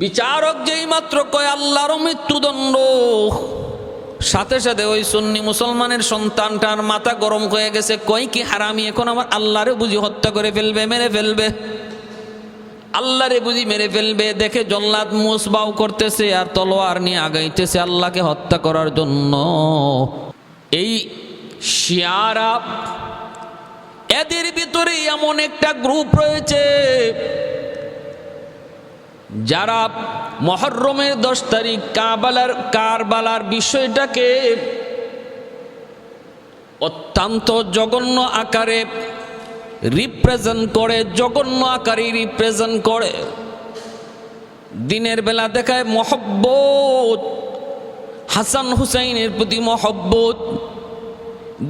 বিচারক যেই মাত্র কয় আল্লাহর মৃত্যুদণ্ড, সাথে সাথে ওই সুন্নি মুসলমানের সন্তানটার মাথা গরম হয়ে গেছে। কয় কি হারামি, এখন আমার আল্লাহরে বুঝি হত্যা করে ফেলবে, মেরে ফেলবে, আল্লাহরে বুঝি মেরে ফেলবে। দেখে জল্লাদ মুসবাউ করতেছে আর তলোয়ার নিয়ে আগাইতেছে আল্লাহকে হত্যা করার জন্য। এই শিয়ারা, এদের ভিতরে এমন একটা গ্রুপ রয়েছে যারা মুহররমের 10 তারিখ কারবালার বিষয়টাকে অত্যন্ত জঘন্য আকারে রিপ্রেজেন্ট করে, জঘন্য আকারে রিপ্রেজেন্ট করে। দিনের বেলা দেখায় মহব্বত, হাসান হুসাইনের প্রতি মহব্বত।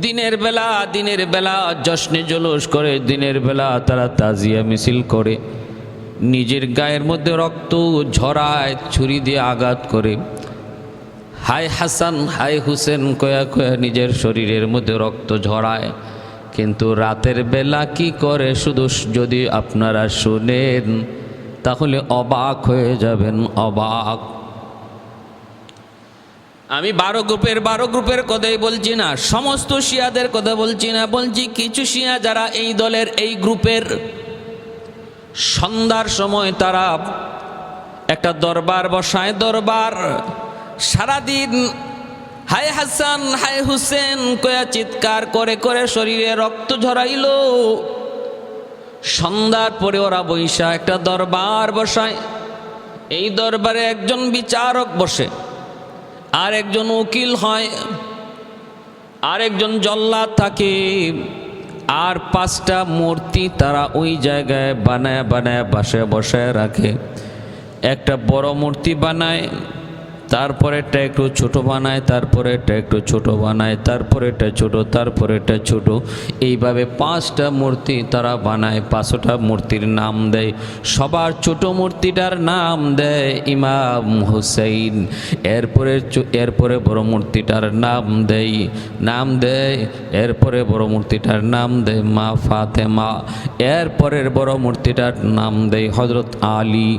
দিনের বেলা জশ্নে জলুস করে, দিনের বেলা তারা তাজিয়া মিছিল করে, নিজের গায়ের মধ্যে রক্ত ঝরায়, ছুরি দিয়ে আঘাত করে, হাই হাসান হাই হুসেন কয়া কয়া নিজের শরীরের মধ্যে রক্ত ঝরায়। কিন্তু রাতের বেলা কি করে শুধু যদি আপনারা শুনেন তাহলে অবাক হয়ে যাবেন, অবাক। আমি 12 গ্রুপের কথাই বলছি না, সমস্ত শিয়াদের কথা বলছি না, বলছি কিছু শিয়া যারা এই দলের, এই গ্রুপের। সন্ধ্যার সময় তারা একটা দরবার বসায়, দরবার সারাদিন হায় হাসান হায় হুসেন কয়া চিৎকার করে করে শরীরে রক্ত ঝরাইল। সন্ধ্যার পরে ওরা বৈশা একটা দরবার বসায়। এই দরবারে একজন বিচারক বসে, আর একজন উকিল হয়, আর একজন জল্লাদ থাকে, আর 5টা মূর্তি তারা ওই জায়গায় বানায় বানায় বাসায় বসায় রাখে। একটা বড় মূর্তি বানায়, তারপরে এটা একটু ছোট বানায়, তারপরে এটা একটু ছোট বানায়, তারপরে এটা ছোট, তারপরে এটা ছোট। এইভাবে 5টা মূর্তি তারা বানায়, 5টা মূর্তির নাম দেয়। সবার ছোট মূর্তিটার নাম দেয় ইমাম হুসাইন। এরপরে বড় মূর্তিটার নাম দেয়, এরপরে বড় মূর্তিটার নাম দেয় মা ফাতেমা। এরপরের বড় মূর্তিটার নাম দেয় হযরত আলী।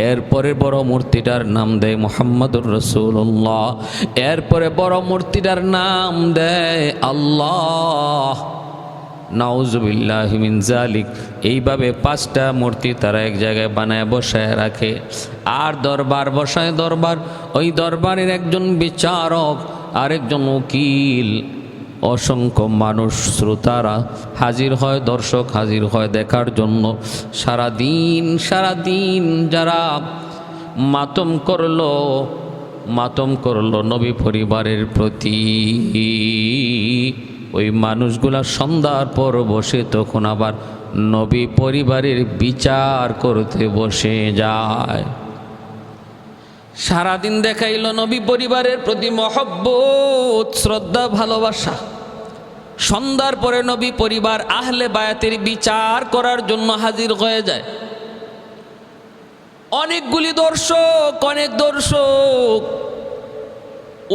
এরপরে বড় মূর্তিটার নাম দেয় মুহাম্মদুর রাসূলুল্লাহ। এরপরে বড় মূর্তিটার নাম দেয় আল্লাহ। নাউজুবিল্লাহি মিন যালিক। এইভাবে 5টা মূর্তি তারা এক জায়গায় বানায় বসায় রাখে। আর দরবার বসায়, দরবার, ওই দরবারের একজন বিচারক আর একজন উকিল, অসংখ্য মানুষ শ্রোতারা হাজির হয়, দর্শক হাজির হয় দেখার জন্য। সারাদিন যারা মাতম করলো নবী পরিবারের প্রতি, ওই মানুষগুলা সন্ধ্যার পর বসে তখন আবার নবী পরিবারের বিচার করতে বসে যায়। সারাদিন দেখাইল নবী পরিবারের প্রতি মহব্বত, শ্রদ্ধা, ভালোবাসা। সন্ধ্যার পরে নবী পরিবার আহলে বায়াতের বিচার করার জন্য হাজির হয়ে যায়। অনেক দর্শক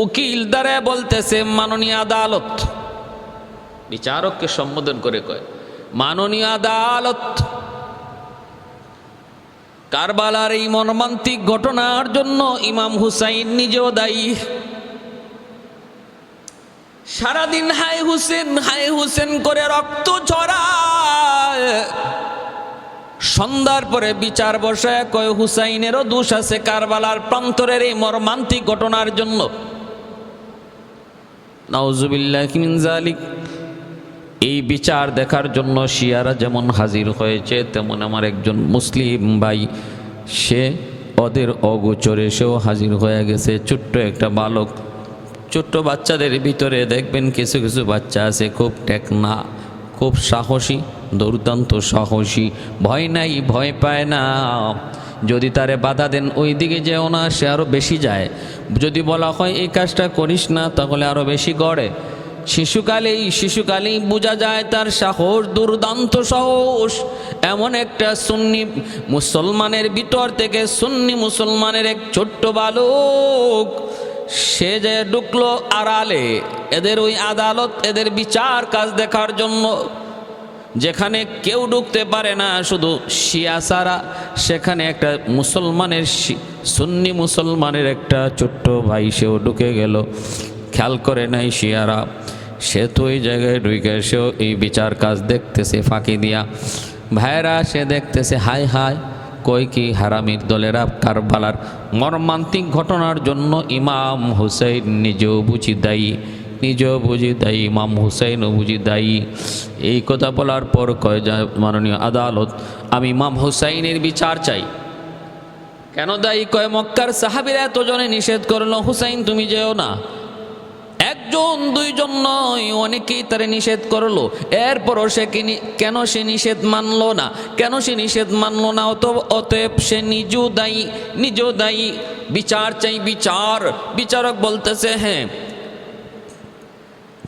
উকিল দ্বারা বলতেছে মাননীয় আদালত, বিচারককে সম্বোধন করে কয় মাননীয় আদালত, কারবালার এই মর্মান্তিক ঘটনার জন্য ইমাম হুসাইন নিজেও দায়ী। সারাদিন হায় হুসেন করে রক্ত ঝরায়। সন্ধ্যার পরে বিচার বসায় কয় হুসাইনেরও দোষ আছে কারবালার প্রান্তরের এই মর্মান্তিক ঘটনার জন্য। নাউজুবিল্লাহি মিন যালিক। এই বিচার দেখার জন্য শিয়ারা যেমন হাজির হয়েছে, তেমন আমার একজন মুসলিম ভাই, সে ওদের অগোচরে সেও হাজির হয়ে গেছে। ছোট্ট একটা বালক, ছোট্ট বাচ্চাদের ভিতরে দেখবেন কিছু কিছু বাচ্চা আছে খুব টেকনা, খুব সাহসী, দুর্দান্ত সাহসী, ভয় নাই, ভয় পায় না। যদি তারে বাধা দেন ওই দিকে যেও না, সে আরও বেশি যায়। যদি বলা হয় এই কাজটা করিস না, তাহলে আরও বেশি গড়ে। শিশুকালেই বোঝা যায় তার সাহস, দুর্দান্ত সাহস। এমন একটা সুন্নি মুসলমানের ভিতর থেকে সুন্নি মুসলমানের এক ছোট্ট বালক, সে যে ঢুকলো আড়ালে এদের ওই আদালত, এদের বিচার কাজ দেখার জন্য। যেখানে কেউ ঢুকতে পারে না শুধু শিয়া ছাড়া, সেখানে একটা মুসলমানের সুন্নি মুসলমানের একটা ছোট্ট ভাই সেও ঢুকে গেল, খেয়াল করে নাই শিয়ারা। সে তো ওই জায়গায় ঢুকে সেও এই বিচার কাজ দেখতেছে ফাঁকি দিয়া। ভাইরা সে দেখতেছে হায় হায়, কই কি হারামির দলেরা কারবালার মর্মান্তিক ঘটনার জন্য ইমাম হুসাইন নিজেও বুঝি দায়ী, নিজেও বুঝি দায়ী, ইমাম হুসাইনও বুঝি দায়ী। এই কথা বলার পর কয় যা মাননীয় আদালত, আমি ইমাম হুসাইনের বিচার চাই। কেন দায়ী? কয় মক্কার সাহাবীরা এতজনে নিষেধ করলো হুসাইন তুমি যেও না। একজন দুইজন নয়, অনেকেই তারে নিষেধ করলো। এরপরও সে কেন সে নিষেধ মানলো না? কেন সে নিষেধ মানলো না? অতএব সে নিজেও দায়ী, নিজেও দায়ী। বিচার চাই, বিচার। বিচারক বলতেছে হ্যাঁ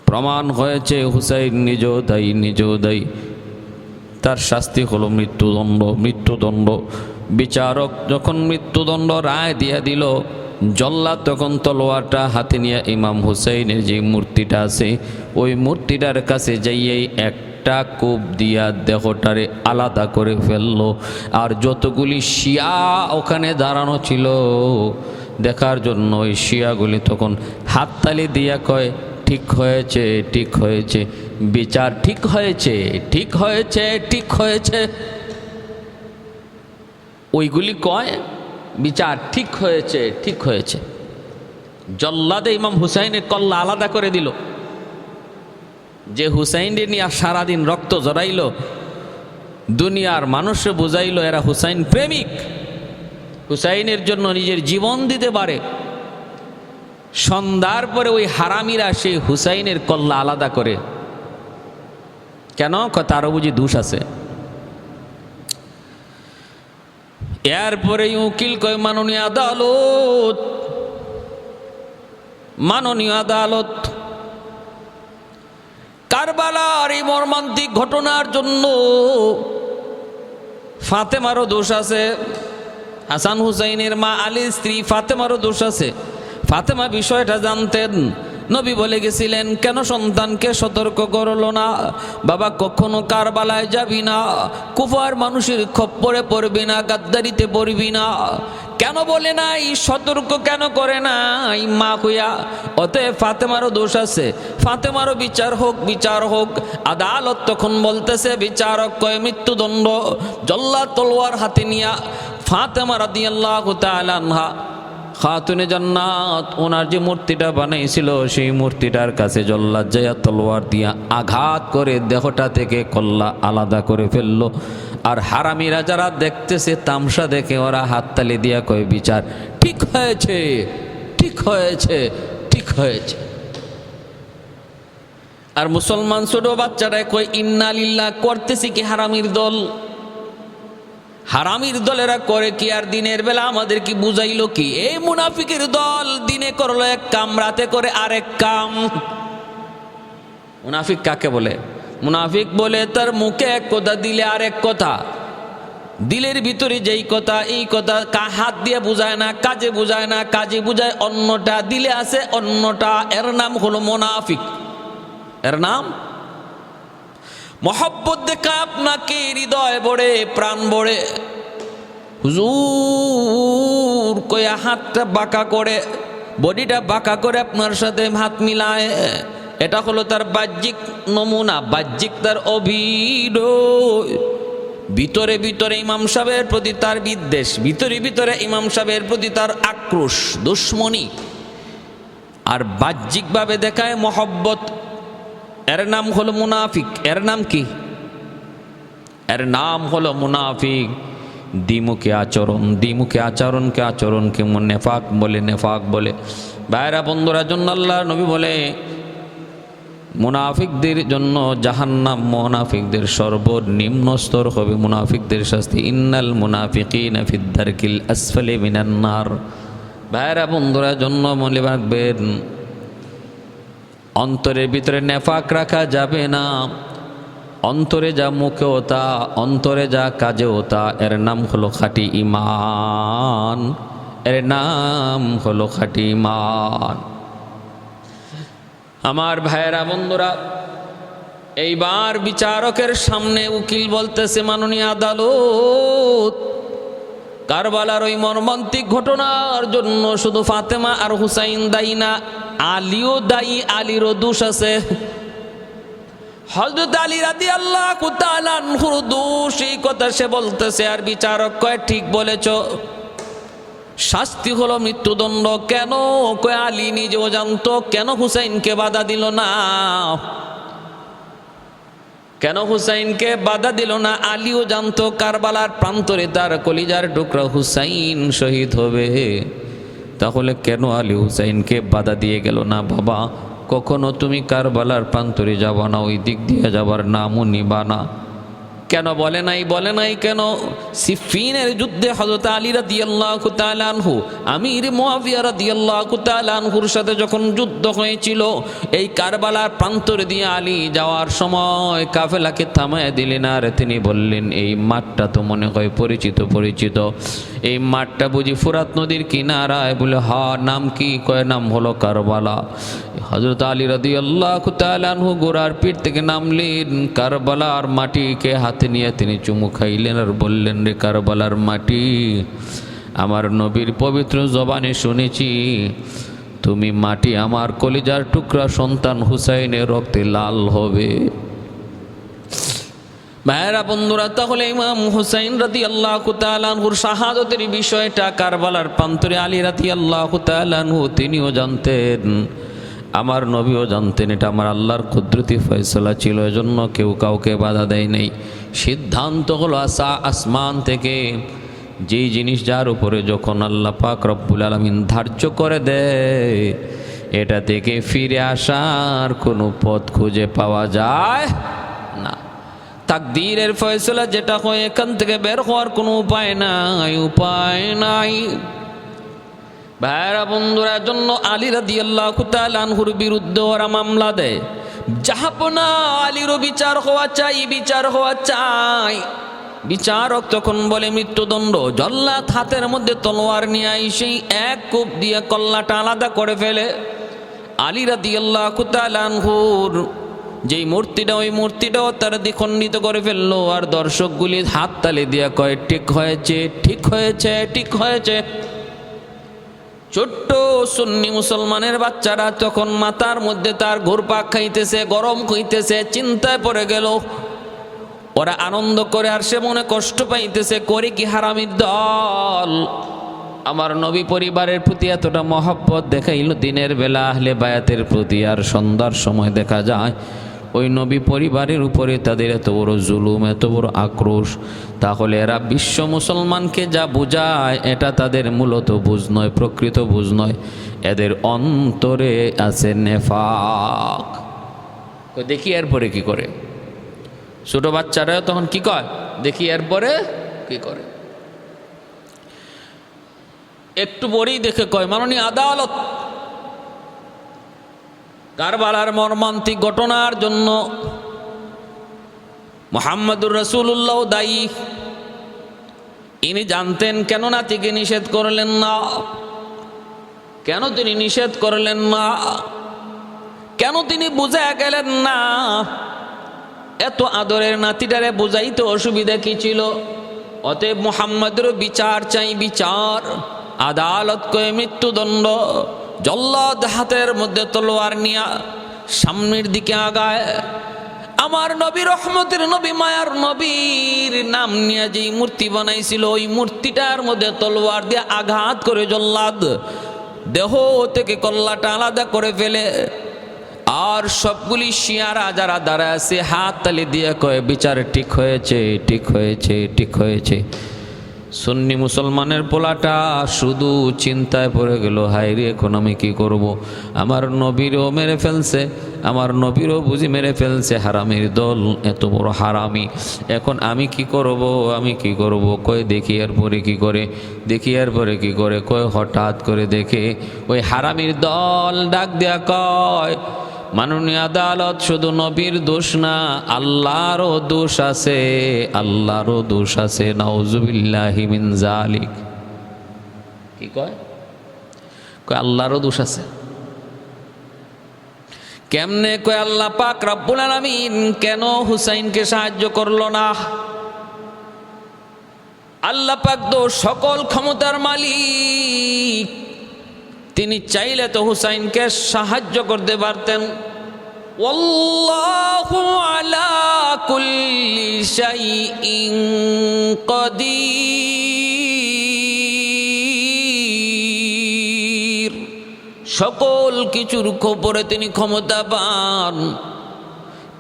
প্রমাণ হয়েছে হুসাইন নিজেও দায়ী, নিজেও দায়ী, তার শাস্তি হলো মৃত্যুদণ্ড, মৃত্যুদণ্ড। বিচারক যখন মৃত্যুদণ্ড রায় দিয়ে দিল, জল্লাদ তখন তলোয়ারটা হাতে নিয়ে ইমাম হুসাইনের যে মূর্তিটা আছে ওই মূর্তিটার কাছে যাইয়েই একটা কোপ দিয়া দেহটারে আলাদা করে ফেললো। আর যতগুলি শিয়া ওখানে দাঁড়ানো ছিল দেখার জন্য, ওই শিয়াগুলি তখন হাততালি দিয়া কয় ঠিক হয়েছে, ঠিক হয়েছে, বিচার ঠিক হয়েছে, ঠিক হয়েছে, ঠিক হয়েছে। ওইগুলি কয় বিচার ঠিক হয়েছে, ঠিক হয়েছে। জল্লাদে ইমাম হুসাইনের কল্লা আলাদা করে দিল। যে হুসাইনের নিয়ে সারাদিন রক্ত জড়াইল, দুনিয়ার মানুষে বুঝাইল এরা হুসাইন প্রেমিক, হুসাইনের জন্য নিজের জীবন দিতে পারে। সন্ধ্যার পরে ওই হারামিরা সেই হুসাইনের কল্লা আলাদা করে। কেন? তারও বুঝি দোষ আছে। এরপরে উকিল কয় মাননীয় আদালত, মাননীয় আদালত, কারবালার এই মর্মান্তিক ঘটনার জন্য ফাতেমারও দোষ আছে। হাসান হুসাইনের মা আলীর স্ত্রী ফাতেমারও দোষ আছে। ফাতেমা বিষয়টা জানতেন। নবী বলে গেছিলেন কেন সন্তানকে সতর্ক করলো না, বাবা কখনো কারবালায় যাবি না, কুফার মানুষের খপ্পরে পড়বি না, গাদ্দারিতে পড়বি না। কেন বলে নাই? সতর্ক কেন করে নাই মা হইয়া? অতএব ফাতেমারও দোষ আছে, ফাতেমারও বিচার হোক, বিচার হোক। আদালত তখন বলতেছে, বিচারক কয় মৃত্যুদণ্ড। জল্লাদ তলোয়ার হাতে নিয়া ফাতেমা রাদিয়াল্লাহু তাআলা আনহা খাতুনে জান্নাত ওনার যে মূর্তিটা বানাইছিল সেই মূর্তিটার কাছে জল্লাদ যাইয়া তলোয়ার দিয়া আঘাত করে দেহটা থেকে কল্লা আলাদা করে ফেললো। আর হারামিরা যারা দেখতেছে তামসা দেখে ওরা হাততালি দিয়া কয় বিচার ঠিক হয়েছে, ঠিক হয়েছে, ঠিক হয়েছে। আর মুসলমান ছোট বাচ্চারা কয় ইন্না লিল্লাহ, করতেছি কি হারামির দল? হারামির দলেরা করে কি আর দিনের বেলা আমাদের কি বুঝাইলো কি? এই মুনাফিকের দল দিনে করলো এক কাম, রাতে করে আরেক কাম। মুনাফিক কাকে বলে? মুনাফিক বলে তার মুখে এক কথা, দিলে আরেক কথা। দিলের ভিতরে যেই কথা এই কথা হাত দিয়ে বুঝায় না, কাজে বুঝায় না, কাজে বুঝায় অন্যটা, দিলে আছে অন্যটা। এর নাম হলো মুনাফিক। এর নাম মহব্বত দেখা আপনাকে হৃদয় বড়ে, প্রাণ বড়ে, হুজুর কয়া হাতটা বাঁকা করে, বডিটা বাঁকা করে আপনার সাথে হাত মিলায়, এটা হলো তার বাহ্যিক নমুনা, বাহ্যিক তার অভিনয়। ভিতরে ভিতরে ইমাম সাহেবের প্রতি তার বিদ্বেষ, ভিতরে ভিতরে ইমাম সাহেবের প্রতি তার আক্রোশ, দুশ্মনী। আর বাহ্যিকভাবে দেখায় মহব্বত। এর নাম হলো মুনাফিক। এর নাম কি? এর নাম হলো মুনাফিক। দ্বিমুখী আচরণ, দ্বিমুখী আচরণকে আচরণকে নেফাক বলে, নেফাক বলে। ভাইরা বন্ধুরা জন্য আল্লাহ নবী বলে মুনাফিকদের জন্য জাহান্নাম, মুনাফিকদের সর্বনিম্ন স্তর হবে, মুনাফিকদের শাস্তি। ইন্নাল মুনাফিকিনা ফিদ দারকিল আসফালি মিনান নার। ভাইরা বন্ধুরা জন্য মনে রাখবেন অন্তরের ভিতরে নেফাক রাখা যাবে না। অন্তরে যা মুখে ওতা, অন্তরে যা কাজে ওতা, এর নাম হলো খাঁটি ঈমান, এর নাম হলো খাঁটি ঈমান। আমার ভাইয়েরা বন্ধুরা, এইবার বিচারকের সামনে উকিল বলতেছে, মাননীয় আদালত, কারবালার ওই মর্মান্তিক ঘটনার জন্য শুধু ফাতেমা আর হুসাইন দায়ী না, আলীও দায়ী, আলীরও দোষ আছে। হযরত আলী রাদিয়াল্লাহু তাআলা আনহুর দোষ, এই কথা সে বলতেছে। আর বিচারক কয়, ঠিক বলেছ, শাস্তি হলো মৃত্যুদণ্ড। কেন? কয় আলী নিজেও জানতো, কেন হুসাইনকে বাধা দিল না? কেন হুসাইনকে বাধা দিল না? আলীও জানতো কারবালার প্রান্তরে তার কলিজার টুকরা হুসাইন শহীদ হবে। তাহলে কেন আলী হুসাইনকে বাধা দিয়ে গেল না? বাবা, কখনো তুমি কারবালার প্রান্তরে যাবা না, ওই দিক দিয়ে যাবার নামও নিবা না। কেন বলে নাই? বলে নাই কেন? সিফিনের যুদ্ধে হযরত আলী রাদিয়াল্লাহু তাআলা আনহু আমির মুআবিয়া রাদিয়াল্লাহু তাআলা আনহুর সাথে যখন যুদ্ধ হয়েছিল, এই কারবালার প্রান্তরে দিয়ে আলী যাওয়ার সময় কাফেলাকে থামায় দিলেন। আর তিনি বললেন, এই মাঠটা তো মনে হয় পরিচিত পরিচিত, এই মাঠটা বুঝি ফুরাত নদীর কিনারায়? বলে, হা। নাম কি? কয়, নাম হলো কারবালা। হযরত আলী রাদিয়াল্লাহু তাআলা আনহু গোরার পিঠ থেকে নামলেন, কারবালার মাটিকে হাতে নিয়ে তিনি চুমু খাইলেন আর বললেন, রে কারবালার মাটি, আমার নবীর পবিত্র জবানে শুনেছি তুমি মাটি আমার কলিজার টুকরা সন্তান হুসাইনের রক্তে লাল হবে। ভাইরা বন্ধুরা, তাহলে ইমাম হুসাইন রাদিয়াল্লাহু তাআলা আনহুর শাহাদাতের বিষয়টা কারবালার প্রান্তরে আলী রাদিয়াল্লাহু তাআলা আনহু তিনিও জানতেন, আমার নবীও জানতেন। এটা আমার আল্লাহর কুদরতি ফয়সালা ছিল, এজন্য কেউ কাউকে বাধা দেয় নাই। সিদ্ধান্ত হলো আসমান থেকে যেই জিনিস যার উপরে যখন আল্লাহ পাক রব্বুল আলামিন ধার্য করে দেয়, এটা থেকে ফিরে আসার কোনো পথ খুঁজে পাওয়া যায় না। তাকদীরের ফয়সালা যেটা হয়, এখান থেকে বের হওয়ার কোনো উপায় নাই, উপায় নাই। ভাইরা বন্ধুরা, জন্য আলী রাদিয়াল্লাহু তাআলা আনহুর বিরুদ্ধে ওরা মামলা দেয়। জাহাপনা আলীরও বিচার হওয়া চাই, বিচার হওয়া চাই। বিচারক তখন বলে মৃত্যুদণ্ড। জল্লাদ হাতের মধ্যে তলোয়ার নিয়ে সেই এক কূপ দিয়ে কল্লাটা আলাদা করে ফেলে। আলী রাদিয়াল্লাহু তাআলা আনহুর যেই মূর্তিটা, ওই মূর্তিটাও তারা দ্বিখণ্ডিত করে ফেললো। আর দর্শকগুলি হাত তালি দিয়ে কয়, ঠিক হয়েছে, ঠিক হয়েছে, ঠিক হয়েছে। ছোট্ট সুন্নি মুসলমানের বাচ্চারা তখন মাথার মধ্যে তার ঘুরপাক খাইতেছে, গরম হইতেছে, চিন্তায় পড়ে গেল। ওরা আনন্দ করে আর সে মনে কষ্ট পাইতেছে, করে কি হারামির দল। আমার নবী পরিবারের প্রতি এতটা মহব্বত দেখাইল দিনের বেলা আহলে বায়াতের প্রতি, আর সন্ধ্যার সময় দেখা যায় ওই নবী পরিবারের উপরে তাদের এত বড় জুলুম, এত বড় আক্রোশ। তাহলে এরা বিশ্ব মুসলমানকে যা বুঝায়, এটা তাদের মূলত বুঝ নয়, প্রকৃত বুঝ নয়, এদের অন্তরে আছে নেফাক। দেখি এরপরে কি করে। ছোট বাচ্চারা তখন কি কয়, দেখি এরপরে কি করে। একটু পরেই দেখে কয়, মাননীয় আদালত, কারবালার মর্মান্তিক ঘটনার জন্য মুহাম্মদুর রাসূলুল্লাহ দায়ী। ইনি জানতেন, কেন নাতিকে নিষেধ করলেন না? কেন তিনি নিষেধ করলেন না? কেন তিনি বুঝে গেলেন না? এত আদরের নাতিটারে বুঝাইতে অসুবিধা কি ছিল? অতএব মুহাম্মদের বিচার চাই, বিচার। আদালত কয়ে মৃত্যুদণ্ড। জল্লাদ হাতের মধ্যে তলোয়ার নিয়া সামনের দিকে আগায়। আমার নবী, রহমতের নবী, মায়ার নবীর নাম নিয়ে যেই মূর্তি বানাইছিল, ওই মূর্তিটার মধ্যে তলোয়ার দিয়ে আঘাত করে জল্লাদ দেহ থেকে কল্লাটা আলাদা করে ফেলে। আর সবগুলি শিয়ারা যারা দাঁড়ায় আছে হাত তালি দিয়ে কয়, বিচার ঠিক হয়েছে, ঠিক হয়েছে, ঠিক হয়েছে। সুন্নি মুসলমানের পোলাটা শুধু চিন্তায় পড়ে গেল, হায় রে, এখন আমি কি করব? আমার নবীরও মেরে ফেলছে, আমার নবীরও বুঝি মেরে ফেলছে, হারামির দল, এত বড় হারামি, এখন আমি কি করব? আমি কি করব? কয়, দেখি এরপরে কি করে, দেখি এরপরে কি করে। কয়, হঠাৎ করে দেখে ওই হারামির দল ডাক দেয়া কয়, মাননীয় আদালত, শুধু নবীর দোষ না, আল্লাহরও দোষ আছে, আল্লাহরও দোষ আছে, নাউজুবিল্লাহি মিন যালিক। কি কয়? কয়, আল্লাহরও দোষ আছে। কেমনে কয় আল্লাহ পাক রব্বুল আলামিন কেন হুসাইনকে সাহায্য করলো না? আল্লাহ পাক তো সকল ক্ষমতার মালিক, তিনি চাইলে তো হুসাইনকে সাহায্য করতে পারতেন। ওয়াল্লাহু আলা কুল্লি শাইইন কাদির, সকল কিছুর উপরে তিনি ক্ষমতাবান।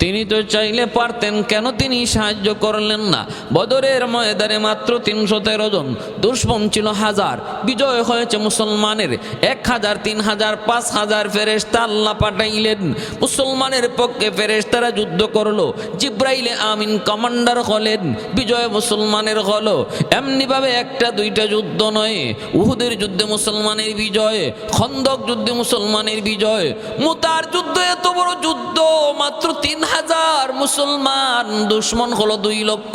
তিনি তো চাইলে পারতেন, কেন তিনি সাহায্য করলেন না? বদরের ময়দানে মাত্র 313 জন, দুশমন ছিল 1000, বিজয় হয়েছে মুসলমানের 1000, 3000, 5000 ফেরেশতা আল্লাহ পাঠাইলেন। মুসলমানের পক্ষে ফেরেশতারা যুদ্ধ করলো, জিব্রাইলে আমিন কমান্ডার হলেন, বিজয় মুসলমানের হলো। এমনিভাবে একটা দুইটা যুদ্ধ নয়, উহুদের যুদ্ধে মুসলমানের বিজয়, খন্দক যুদ্ধে মুসলমানের বিজয়, মুতার যুদ্ধ, এত বড় যুদ্ধ, মাত্র 3000 মুসলমান, দুশমন হলো 2 লক্ষ,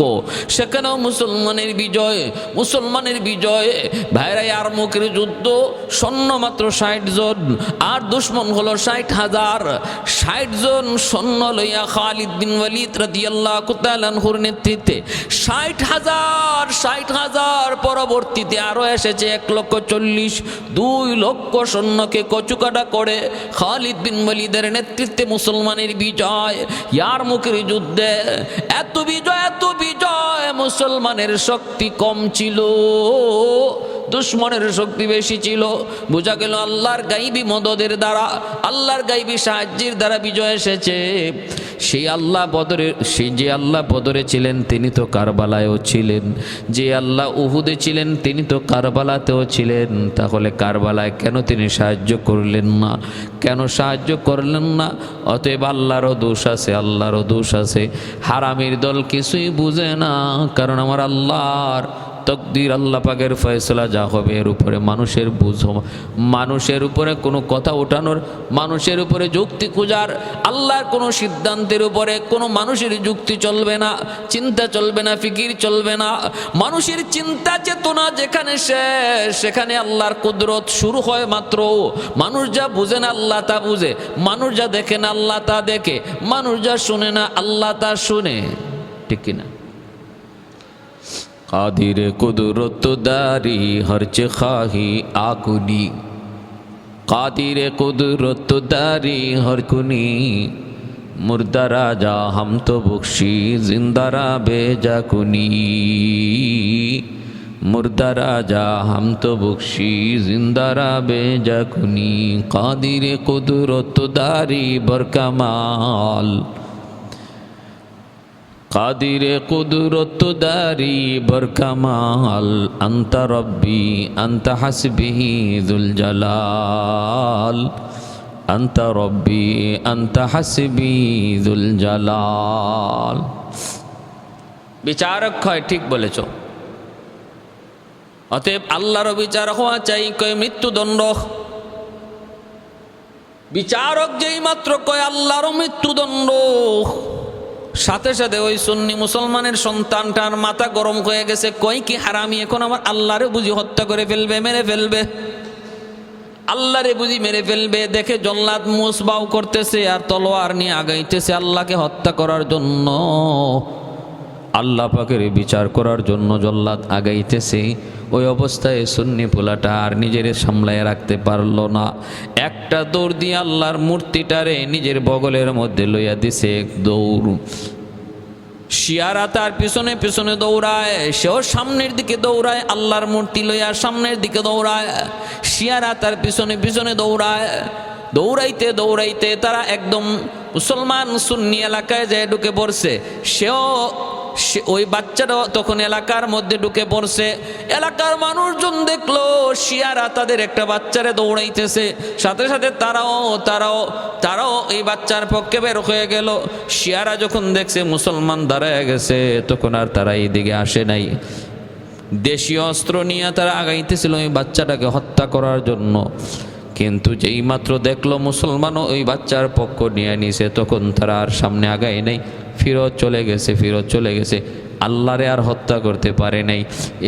সেখানেও মুসলমানের বিজয়, মুসলমানের বিজয়। ভাইরা ইয়ারমুকের যুদ্ধ, সৈন্য মাত্র 60 জন, আর দুশমন হলো 60,000। 60 জন সৈন্য লইয়া খালিদ বিন ওয়ালিদ রাদিয়াল্লাহু তাআলা আনহুর নেতৃত্বে 60,000 পরবর্তীতে আরো এসেছে 1,40,000, 2 লক্ষ সৈন্যকে কচুকাটা করে খালিদ বিন ওয়ালিদের নেতৃত্বে মুসলমানের বিজয়। ইয়ারমুকের যুদ্ধে এত বিজয়, মুসলমানের শক্তি কম ছিল, দুশমনের শক্তি বেশি ছিল। বোঝা গেল আল্লাহর গাইবী মদদের দ্বারা, আল্লাহর গাইবী সাহায্যের দ্বারা বিজয় এসেছে। সেই যে আল্লাহ বদরে ছিলেন তিনি তো কারবালায়ও ছিলেন, যে আল্লাহ উহুদে ছিলেন তিনি তো কারবালাতেও ছিলেন। তাহলে কারবালায় কেন তিনি সাহায্য করলেন না? কেন সাহায্য করলেন না? অতএব আল্লাহরও দোষ আছে, আল্লাহরও দোষ আছে। হারামির দল কিছুই বুঝে না, কারণ আমার আল্লাহর তকদির, আল্লাহ পাকের ফয়সালা যা হবে এর উপরে মানুষের বুঝো, মানুষের উপরে কোনো কথা ওঠানোর, মানুষের উপরে যুক্তি খোঁজার, আল্লাহর কোনো সিদ্ধান্তের উপরে কোনো মানুষের যুক্তি চলবে না, চিন্তা চলবে না, ফিকির চলবে না। মানুষের চিন্তা চেতনা যেখানে শেষ, সেখানে আল্লাহর কুদরত শুরু হয় মাত্র। মানুষ যা বুঝে না আল্লাহ তা বুঝে, মানুষ যা দেখে না আল্লাহ তা দেখে, মানুষ যা শুনে না আল্লাহ তা শুনে, ঠিক কিনা? কাদির কুদরত দারি হরচে খাহি আকুনি, কাদির কুদরত দারি হরকুনি, মুর্দা রাজা হাম তো বখশি জিন্দারা বেজা কুনি, মুর্দা রাজা হাম তো বখশি জিন্দারা বেজা কুনি। কাদির কুদরত দারি বরকামাল, কাদির কুদরত দারি বরকামাল, আন্তা রব্বি আন্তা হাসবি যুল জালাল, আন্তা রব্বি আন্তা হাসবি যুল জালাল। বিচারক হয়, ঠিক বলেছ। অতএব আল্লাহর বিচার হওয়া চাই, কয় মৃত্যুদণ্ড। বিচারক যেই মাত্র কয় আল্লাহর মৃত্যুদণ্ড, সাথে সাথে ওই সুন্নি মুসলমানের সন্তানটার মাথা গরম হয়ে গেছে, কই কি হারামি এখন আমার আল্লাহরে বুঝি হত্যা করে ফেলবে, মেরে ফেলবে, আল্লাহরে বুঝি মেরে ফেলবে। দেখে জল্লাদ মুসবাউ করতেছে আর তলোয়ার নিয়ে আগাইতেছে আল্লাহকে হত্যা করার জন্য, আল্লাহ পাকের বিচার করার জন্য জল্লাদ আগাইতেছে। ওই অবস্থায় সুন্নি পোলাটা আর নিজের সামলায় রাখতে পারলো না, একটা দৌড় দিয়ে আল্লাহর মূর্তিটারে নিজের বগলের মধ্যে লইয়া দিছে এক দৌড়। শিয়ারা তার পিছনে পিছনে দৌড়ায়, সেও সামনের দিকে দৌড়ায়, আল্লাহর মূর্তি লইয়া সামনের দিকে দৌড়ায়। শিয়ারা তার পিছনে পিছনে দৌড়ায়, দৌড়াইতে দৌড়াইতে তারা একদম মুসলমান সুন্নি এলাকায় যায় ঢুকে পড়ছে। সেও ওই বাচ্চাটাও তখন এলাকার মধ্যে ঢুকে পড়ছে। এলাকার মানুষজন দেখলো শিয়ারা তাদের একটা বাচ্চারে দৌড়াইতেছে, সাথে সাথে তারাও এই বাচ্চার পক্ষে বের হয়ে গেল। শিয়ারা যখন দেখছে মুসলমান দাঁড়ায় গেছে, তখন আর তারা এই দিকে আসে নাই। দেশীয় অস্ত্র নিয়ে তারা আগাইতেছিল ওই বাচ্চাটাকে হত্যা করার জন্য। কিন্তু যেই মাত্র দেখলো মুসলমানও ওই বাচ্চার পক্ষ নিয়ে নিছে, তখন তারা আর সামনে আগায় নাই, ফিরত চলে গেছে। আল্লাহরে আর হত্যা করতে পারে নাই।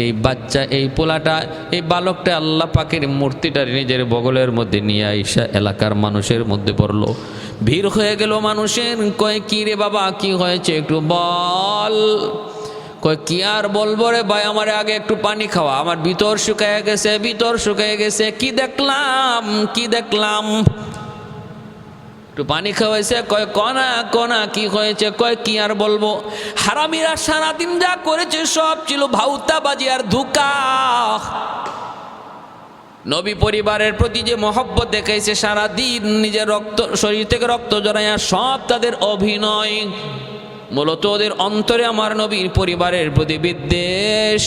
এই বাচ্চা, এই পোলাটা, এই বালকটা আল্লাহ পাকের মূর্তিটা নিজের বগলের মধ্যে নিয়ে আইসা এলাকার মানুষের মধ্যে পড়লো। ভিড় হয়ে গেল মানুষের। কয় কি রে বাবা, কি হয়েছে একটু বল। কয় কি আর বলবো রে ভাই, আমার আগে একটু পানি খাওয়া, আমার ভিতর শুকায় গেছে, ভিতর শুকায় গেছে। কি দেখলাম, কি দেখলাম? একটু পানি খাওয়াইছে। কয় কনা কনা কি হয়েছে? কয় কি আর বলবো, হারামিরা সারাদিন যা করেছে সব ছিল ভাউতাবাজি আর ধোঁকা। নবী পরিবারের প্রতি যে মহব্বত দেখাইছে সারাদিন, নিজের রক্ত শরীর থেকে রক্ত জড়াইয়া, সব তাদের অভিনয়। মূলত ওদের অন্তরে আমার নবীর পরিবারের প্রতি বিদ্বেষ।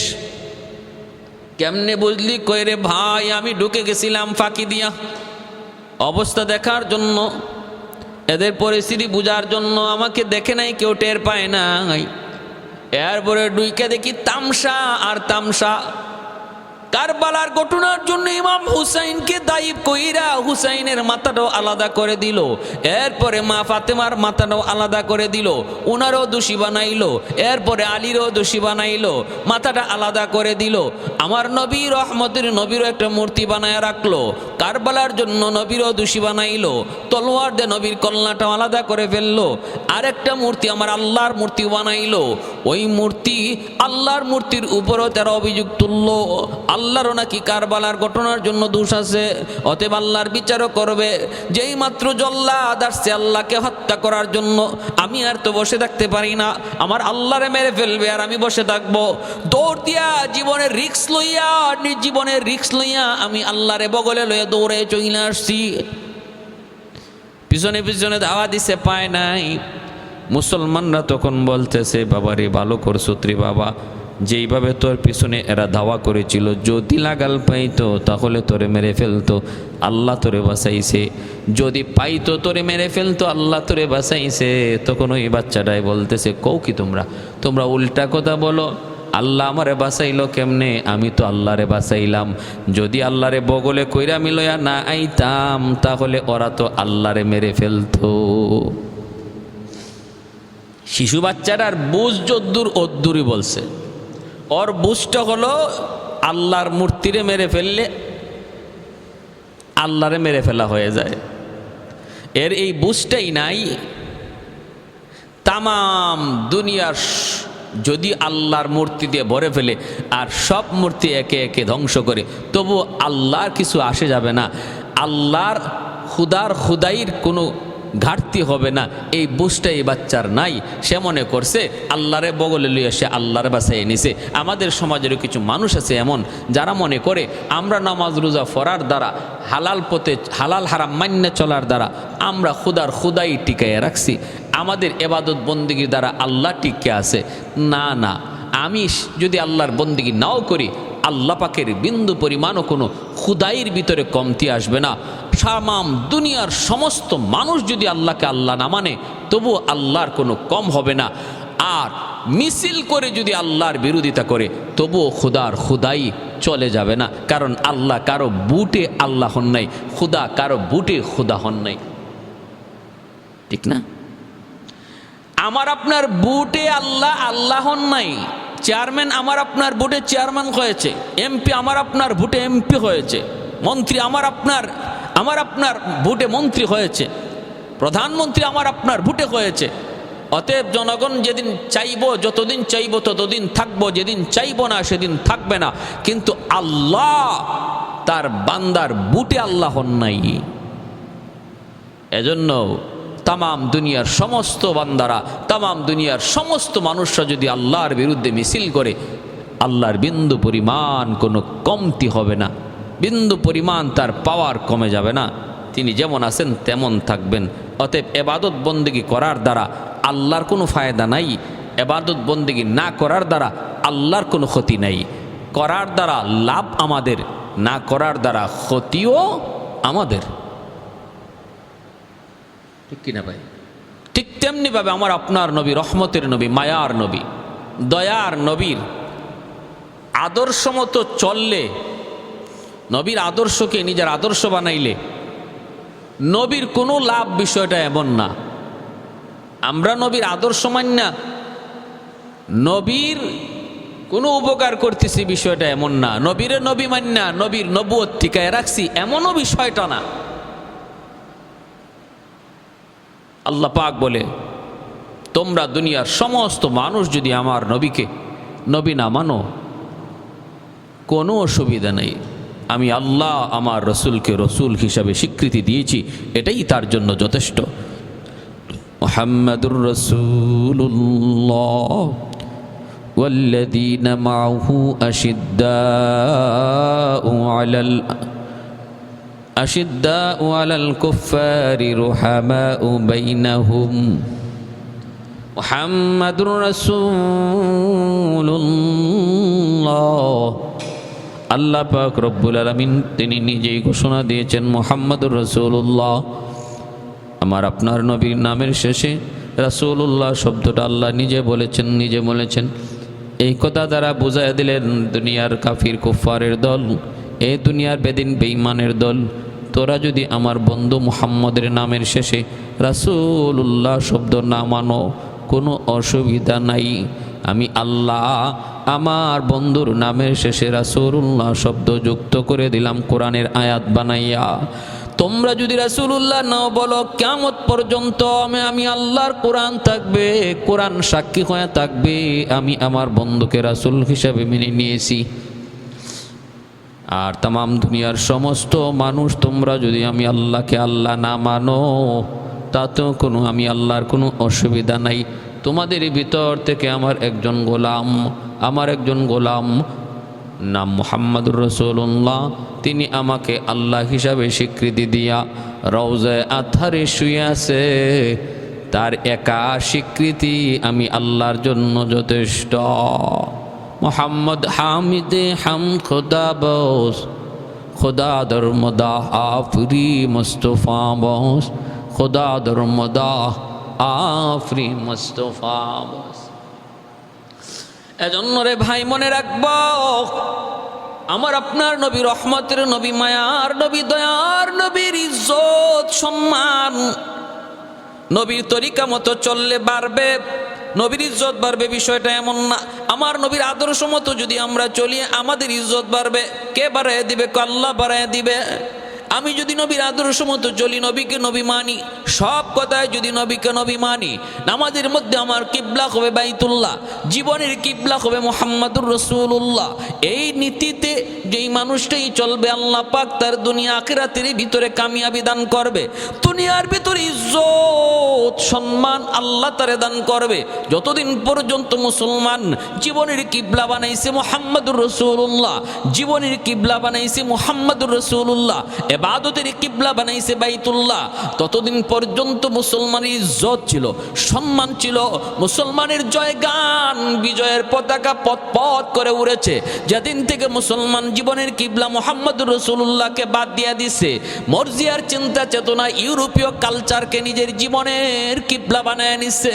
কেমনে বুঝলি? কই রে ভাই, আমি ঢুকে গেছিলাম ফাঁকি দিয়া অবস্থা দেখার জন্য, এদের পরিস্থিতি বুঝার জন্য। আমাকে দেখে নাই, কেউ টের পায় নাই। এরপরে ডুইকে দেখি তামসা আর তামসা। কারবালার ঘটনার জন্য ইমাম হুসাইনকে দায়ী কইরা হুসাইনের মাথাটাও আলাদা করে দিল। এরপরে মা ফাতেমার মাথাটাও আলাদা করে দিল, উনারও দোষী বানাইলো। এরপরে আলীরও দোষী বানাইলো, মাথাটা আলাদা করে দিল। আমার নবী রহমতের নবীরও একটা মূর্তি বানায় রাখলো। কারবালার জন্য নবীরও দোষী বানাইলো, তলোয়ার দিয়ে নবীর কল্লাটাও আলাদা করে ফেললো। আরেকটা মূর্তি আমার আল্লাহর মূর্তি বানাইলো। ওই মূর্তি আল্লাহর মূর্তির উপরও তারা অভিযোগ তুললো, আল্লাহরও নাকি কারবালার ঘটনার জন্য দোষ আছে, অতএব আল্লাহর বিচারও করবে। যেই মাত্র জল্লাদ আসছে আল্লাহকে হত্যা করার জন্য, আমি আর তো বসে থাকতে পারি না, আমার আল্লাহরে মেরে ফেলবে আর আমি বসে থাকবো। দৌড় দিয়া জীবনের রিস্ক লইয়া, জীবনের রিস্ক লইয়া আমি আল্লাহরে বগলে লইয়া দৌড়ে চলে আসছি। পিছনে পিছনে ধাওয়া দিছে, পায় নাই। মুসলমানরা তখন বলতেছে, বাবারে ভালো করছো রে বাবা, যেইভাবে তোর পিছনে এরা ধাওয়া করেছিল, যদি লাগাল পাইতো তাহলে তোরে মেরে ফেলতো, আল্লাহ তোরে বাঁচাইছে। যদি পাইতো তোরে মেরে ফেলতো, আল্লাহ তোরে বাঁচাইছে। তখন ওই বাচ্চাটাই বলতেছে, কও কি তোমরা, তোমরা উল্টা কথা বলো। আল্লাহ আমারে বাঁচাইলো কেমনে? আমি তো আল্লাহরে বাঁচাইলাম। যদি আল্লাহরে বগলে কইরা আমি লইয়া না আইতাম, তাহলে ওরা তো আল্লাহরে মেরে ফেলতো। শিশু বাচ্চাটার বুঝ যদ্দুর অদ্দুরই বলছে। ওর বুঝটা হলো আল্লাহর মূর্তিরে মেরে ফেললে আল্লাহরে মেরে ফেলা হয়ে যায়। এর এই বুঝটাই নাই। তামাম দুনিয়ার যদি আল্লাহর মূর্তি দিয়ে ভরে ফেলে আর সব মূর্তি একে একে ধ্বংস করে, তবু আল্লাহর কিছু আসে যাবে না, আল্লাহর খুদাইর কোনো ঘাটতি হবে না। এই বুঝটা এই বাচ্চার নাই। সে মনে করছে আল্লাহরে বগলে লইয়া সে আল্লাহরে বাঁচাইয়ে নিছে। আমাদের সমাজেরও কিছু মানুষ আছে এমন, যারা মনে করে আমরা নামাজ রোজা পড়ার দ্বারা, হালাল পথে হালাল হারাম মান্য চলার দ্বারা আমরা খুদাই টিকাইয়া রাখছি, আমাদের এবাদত বন্দিগির দ্বারা আল্লাহ টিকে আছে। না না, আমি যদি আল্লাহর বন্দিগি নাও করি, আল্লাহ পাকের বিন্দু পরিমাণও কোনো খুদাইয়ের ভিতরে কমতি আসবে না। তামাম দুনিয়ার সমস্ত মানুষ যদি আল্লাহকে আল্লাহ না মানে, তবু আল্লাহর কোনো কম হবে না। আর মিছিল করে যদি আল্লাহর বিরোধিতা করে, তবুও খুদাই চলে যাবে না। কারণ আল্লাহ কারো বুটে আল্লাহ হন নাই, খুদা কারো বুটে খুদা হন নাই। ঠিক না? আমার আপনার বুটে আল্লাহ হন নাই। চেয়ারম্যান আমার আপনার বুটে চেয়ারম্যান হয়েছে, এমপি আমার আপনার বুটে এমপি হয়েছে, মন্ত্রী আমার আপনার বুটে মন্ত্রী হয়েছে, প্রধানমন্ত্রী আমার আপনার বুটে হয়েছে। অতএব জনগণ যেদিন চাইব, যতদিন চাইব ততদিন থাকবো, যেদিন চাইব না সেদিন থাকবে না। কিন্তু আল্লাহ তার বান্দার বুটে আল্লাহ হন নাই। এজন্য তামাম দুনিয়ার সমস্ত বান্দারা, তামাম দুনিয়ার সমস্ত মানুষরা যদি আল্লাহর বিরুদ্ধে মিছিল করে, আল্লাহর বিন্দু পরিমাণ কোনো কমতি হবে না, বিন্দু পরিমাণ তার পাওয়ার কমে যাবে না। তিনি যেমন আছেন তেমন থাকবেন। অতএব এবাদত বন্দেগী করার দ্বারা আল্লাহর কোনো ফায়দা নাই, এবাদত বন্দেগী না করার দ্বারা আল্লাহর কোনো ক্ষতি নাই। করার দ্বারা লাভ আমাদের, না করার দ্বারা ক্ষতিও আমাদের। ঠিক কিনা ভাই? ঠিক তেমনিভাবে আমার আপনার নবী, রহমতের নবী, মায়ার নবী, দয়ার নবীর আদর্শ মতো চললে, নবীর আদর্শকে নিজের আদর্শ বানাইলে নবীর কোনো লাভ, বিষয়টা এমন না। আমরা নবীর আদর্শ মান্না নবীর কোনো উপকার করতেছি, বিষয়টা এমন না। নবীর নবী মান্না নবীর নবুয়ত টিকায় রাখছি, এমনও বিষয়টা না। আল্লাহ পাক বলে, তোমরা দুনিয়ার সমস্ত মানুষ যদি আমার নবীকে নবী না মানো, কোনো অসুবিধা নেই। আমি আল্লাহ আমার রসুলকে রসুল হিসাবে স্বীকৃতি দিয়েছি, এটাই তার জন্য যথেষ্ট। মুহাম্মাদুর রাসূলুল্লাহ ওয়াল্লাযীনা মাআহু আশিদ্দাউ আলাল কুফফারি রুহামাউ বাইনাহুম মুহাম্মাদুর রাসূলুল্লাহ। আল্লাহ পাক রব্বুল আলামিন তিনি নিজেই ঘোষণা দিয়েছেন, মুহাম্মাদুর রাসূলুল্লাহ। আমার আপনার নবীর নামের শেষে রাসূলুল্লাহ শব্দটা আল্লাহ নিজে বলেছেন। এই কথা দ্বারা বুঝাই দিলেন দুনিয়ার কাফির কুফফারের দল, এই দুনিয়ার বেদিন বেঈমানের দল, তোরা যদি আমার বন্ধু মুহাম্মদের নামের শেষে রাসূলুল্লাহ শব্দ না মানো, কোনো অসুবিধা নাই। আমি আল্লাহ আমার বন্ধুর নামের শেষে রাসূলুল্লাহ শব্দ যুক্ত করে দিলাম কোরআনের আয়াত বানাইয়া। তোমরা যদি রাসূলুল্লাহ নাও বলো, কিয়ামত পর্যন্ত আমি আল্লাহর কোরআন থাকবে, কোরআন সাক্ষী হয়ে থাকবে আমি আমার বন্ধুকে রাসূল হিসাবে মেনে নিয়েছি। আর তাম দুনিয়ার সমস্ত মানুষ তোমরা যদি আমি আল্লাহকে আল্লাহ না মানো, তাতেও আমি আল্লাহর কোনো অসুবিধা নাই। তোমাদের ভিতর থেকে আমার একজন গোলাম নাম মুহাম্মাদুর রাসূলুল্লাহ, তিনি আমাকে আল্লাহ হিসাবে স্বীকৃতি দিয়া রওজায়ে আতহারে শুয়ে আছে। তার একা স্বীকৃতি আমি আল্লাহর জন্য যথেষ্ট। মোহাম্মদ হামিদে হাম খোদা বস, খোদা দরমদাহ আফরি মুস্তফা বস, খোদা দরমদাহ আফরি মুস্তফা বস। এজন্য রে ভাই মনে রাখবো, আমার আপনার নবী রহমতের নবী, মায়ার নবী, দয়ার নবীর ইজ্জত সম্মান নবীর তরিকা মতো চললে বাড়বে, নবীর ইজ্জত বাড়বে। বিষয়টা এমন না, আমার নবীর আদর্শ মতো যদি আমরা চলি আমাদের ইজ্জত বাড়বে। কে বাড়ায় দিবে? আল্লাহ বাড়ায় দিবে। আমি যদি নবীর আদর্শ মতো চলি, নবীকে নবী মানি, সব কথায় যদি নবীকে নবী মানি, নামাজের মধ্যে আমার কিবলা হবে বাইতুল্লাহ, জীবনের কিবলা হবে মুহাম্মাদুর রাসূলুল্লাহ, এই নীতিতে যেই মানুষটাই চলবে আল্লাহ পাক তার দুনিয়া আখিরাতের ভিতরে কামিয়াবি দান করবে। দুনিয়ার ভিতরে ইজ্জত সম্মান আল্লাহ তারে দান করবে। যতদিন পর্যন্ত মুসলমান জীবনের কিবলা বানাইছে মুহাম্মাদুর রাসূলুল্লাহ, জীবনের কিবলা বানাইছে মুহাম্মাদুর রাসূলুল্লাহ, ইবাদতের কিবলা বানাইছে বাইতুল্লাহ, ততদিন পর্যন্ত মুসলমানের ইজ্জত ছিল, সম্মান ছিল, মুসলমানের জয়গান বিজয়ের পতাকা পথ পথ করে উড়েছে। যেদিন থেকে মুসলমান জীবনের কিবলা মুহাম্মাদুর রাসূলুল্লাহকে বাদ দিয়া দিছে, মর্জিয়ার চিন্তা চেতনা ইউরোপীয় কালচারকে নিজের জীবনের কিবলা বানায় নিছে,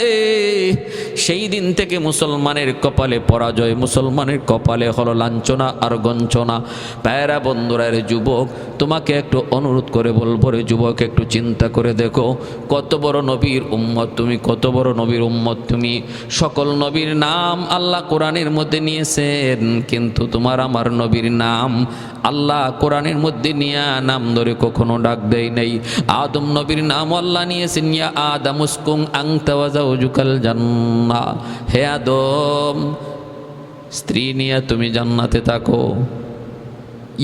সেই দিন থেকে মুসলমানের কপালে পরাজয়, মুসলমানের কপালে হলো লাঞ্ছনা আর গঞ্চনা। প্যারা বন্ধুরা, রে যুবক, তোমাকে একটু অনুরোধ করে বলবো, রে যুবক, একটু চিন্তা করে দেখো কত বড় নবীর উম্মত তুমি, কত বড় নবীর উম্মত তুমি। সকল নবীর নাম আল্লাহ কোরআনের মধ্যে নিয়েছেন, কিন্তু তোমার আমার নবীর নাম আল্লাহ কোরআনের মধ্যে নিয়ে নাম ধরে কখনো ডাক দেয় নাই। আদম নবীর নাম আল্লাহ নিয়েছেন, ইয়া আদম উসকুন আনতা ওয়া যাওজুকাল জান্নাহ, হে আদম স্ত্রী নিয়ে তুমি জান্নাতে থাকো।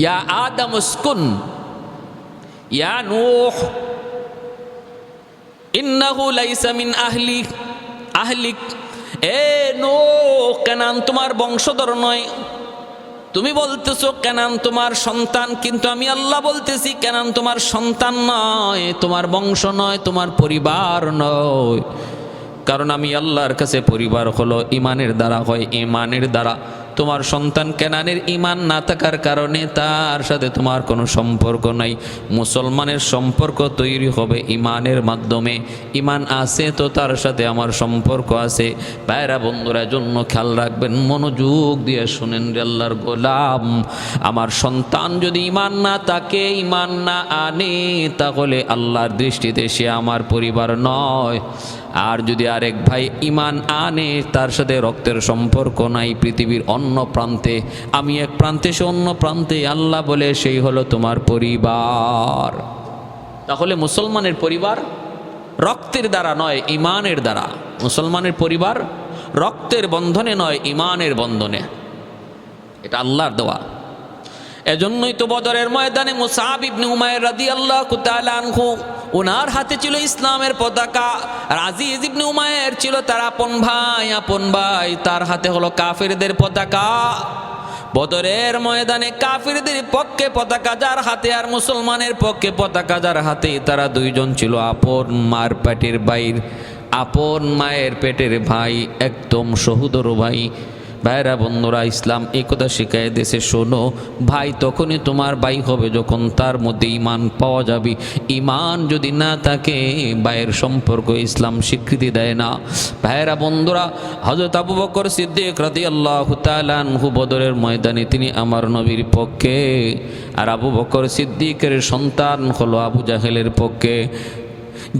ইয়া আদম উসকুন, ইয়া নূহ ইন্নাহু লাইসা মিন আহলিক, এ নূহ কানান তোমার বংশধর নয়। তুমি বলতেছো কানান তোমার সন্তান, কিন্তু আমি আল্লাহ বলতেছি কানান তোমার সন্তান নয়, তোমার বংশ নয়, তোমার পরিবার নয়। কারণ আমি আল্লাহর কাছে পরিবার হলো ইমানের দ্বারা হয়, ইমানের দ্বারা। তোমার সন্তান কেনানের ইমান না থাকার কারণে তার সাথে তোমার কোনো সম্পর্ক নাই। মুসলমানের সম্পর্ক তৈরি হবে ইমানের মাধ্যমে। ইমান আছে তো তার সাথে আমার সম্পর্ক আছে। ভাইরা বন্ধুরা, জন্য খেয়াল রাখবেন, মনোযোগ দিয়ে শুনেন রে আল্লাহর গোলাম, আমার সন্তান যদি ইমান না থাকে, ইমান না আনে, তাহলে আল্লাহর দৃষ্টিতে সে আমার পরিবার নয়। আর যদি আরেক ভাই ইমান আনে, তার সাথে রক্তের সম্পর্ক নাই, পৃথিবীর অন্য প্রান্তে, আমি এক প্রান্তে সে অন্য প্রান্তে, আল্লাহ বলে সেই হলো তোমার পরিবার। তাহলে মুসলমানের পরিবার রক্তের দ্বারা নয়, ইমানের দ্বারা। মুসলমানের পরিবার রক্তের বন্ধনে নয়, ইমানের বন্ধনে। এটা আল্লাহর দেওয়া। এজন্যই তো বদরের ময়দানে মুসআব ইবনে উমাইর রাদিয়াল্লাহু তাআলা আনহু, ওনার হাতে ছিল ইসলামের পতাকা। আর আজিজ ইবনে উমাইর ছিল তার আপন ভাই, তার হাতে হলো কাফিরদের পতাকা। বদরের ময়দানে কাফিরদের পক্ষে পতাকা যার হাতে আর মুসলমানের পক্ষে পতাকা যার হাতে, তারা দুইজন ছিল আপন মার পেটের বাইর, আপন মায়ের পেটের ভাই, একদম সহোদর ভাই। ভাইরা বন্ধুরা, ইসলাম এই কথা শিখায় দেশে, শোনো ভাই তখনই তোমার ভাই হবে যখন তার মধ্যে ঈমান পাওয়া যাবে। ঈমান যদি না থাকে ভাইয়ের সম্পর্ক ইসলাম স্বীকৃতি দেয় না। ভাইরা বন্ধুরা, হযরত আবু বকর সিদ্দিক রাদিয়াল্লাহু তাআলা আনহু বদরের ময়দানে তিনি আমার নবীর পক্ষে, আর আবু বকর সিদ্দিকের সন্তান হলো আবু জাহেলের পক্ষে।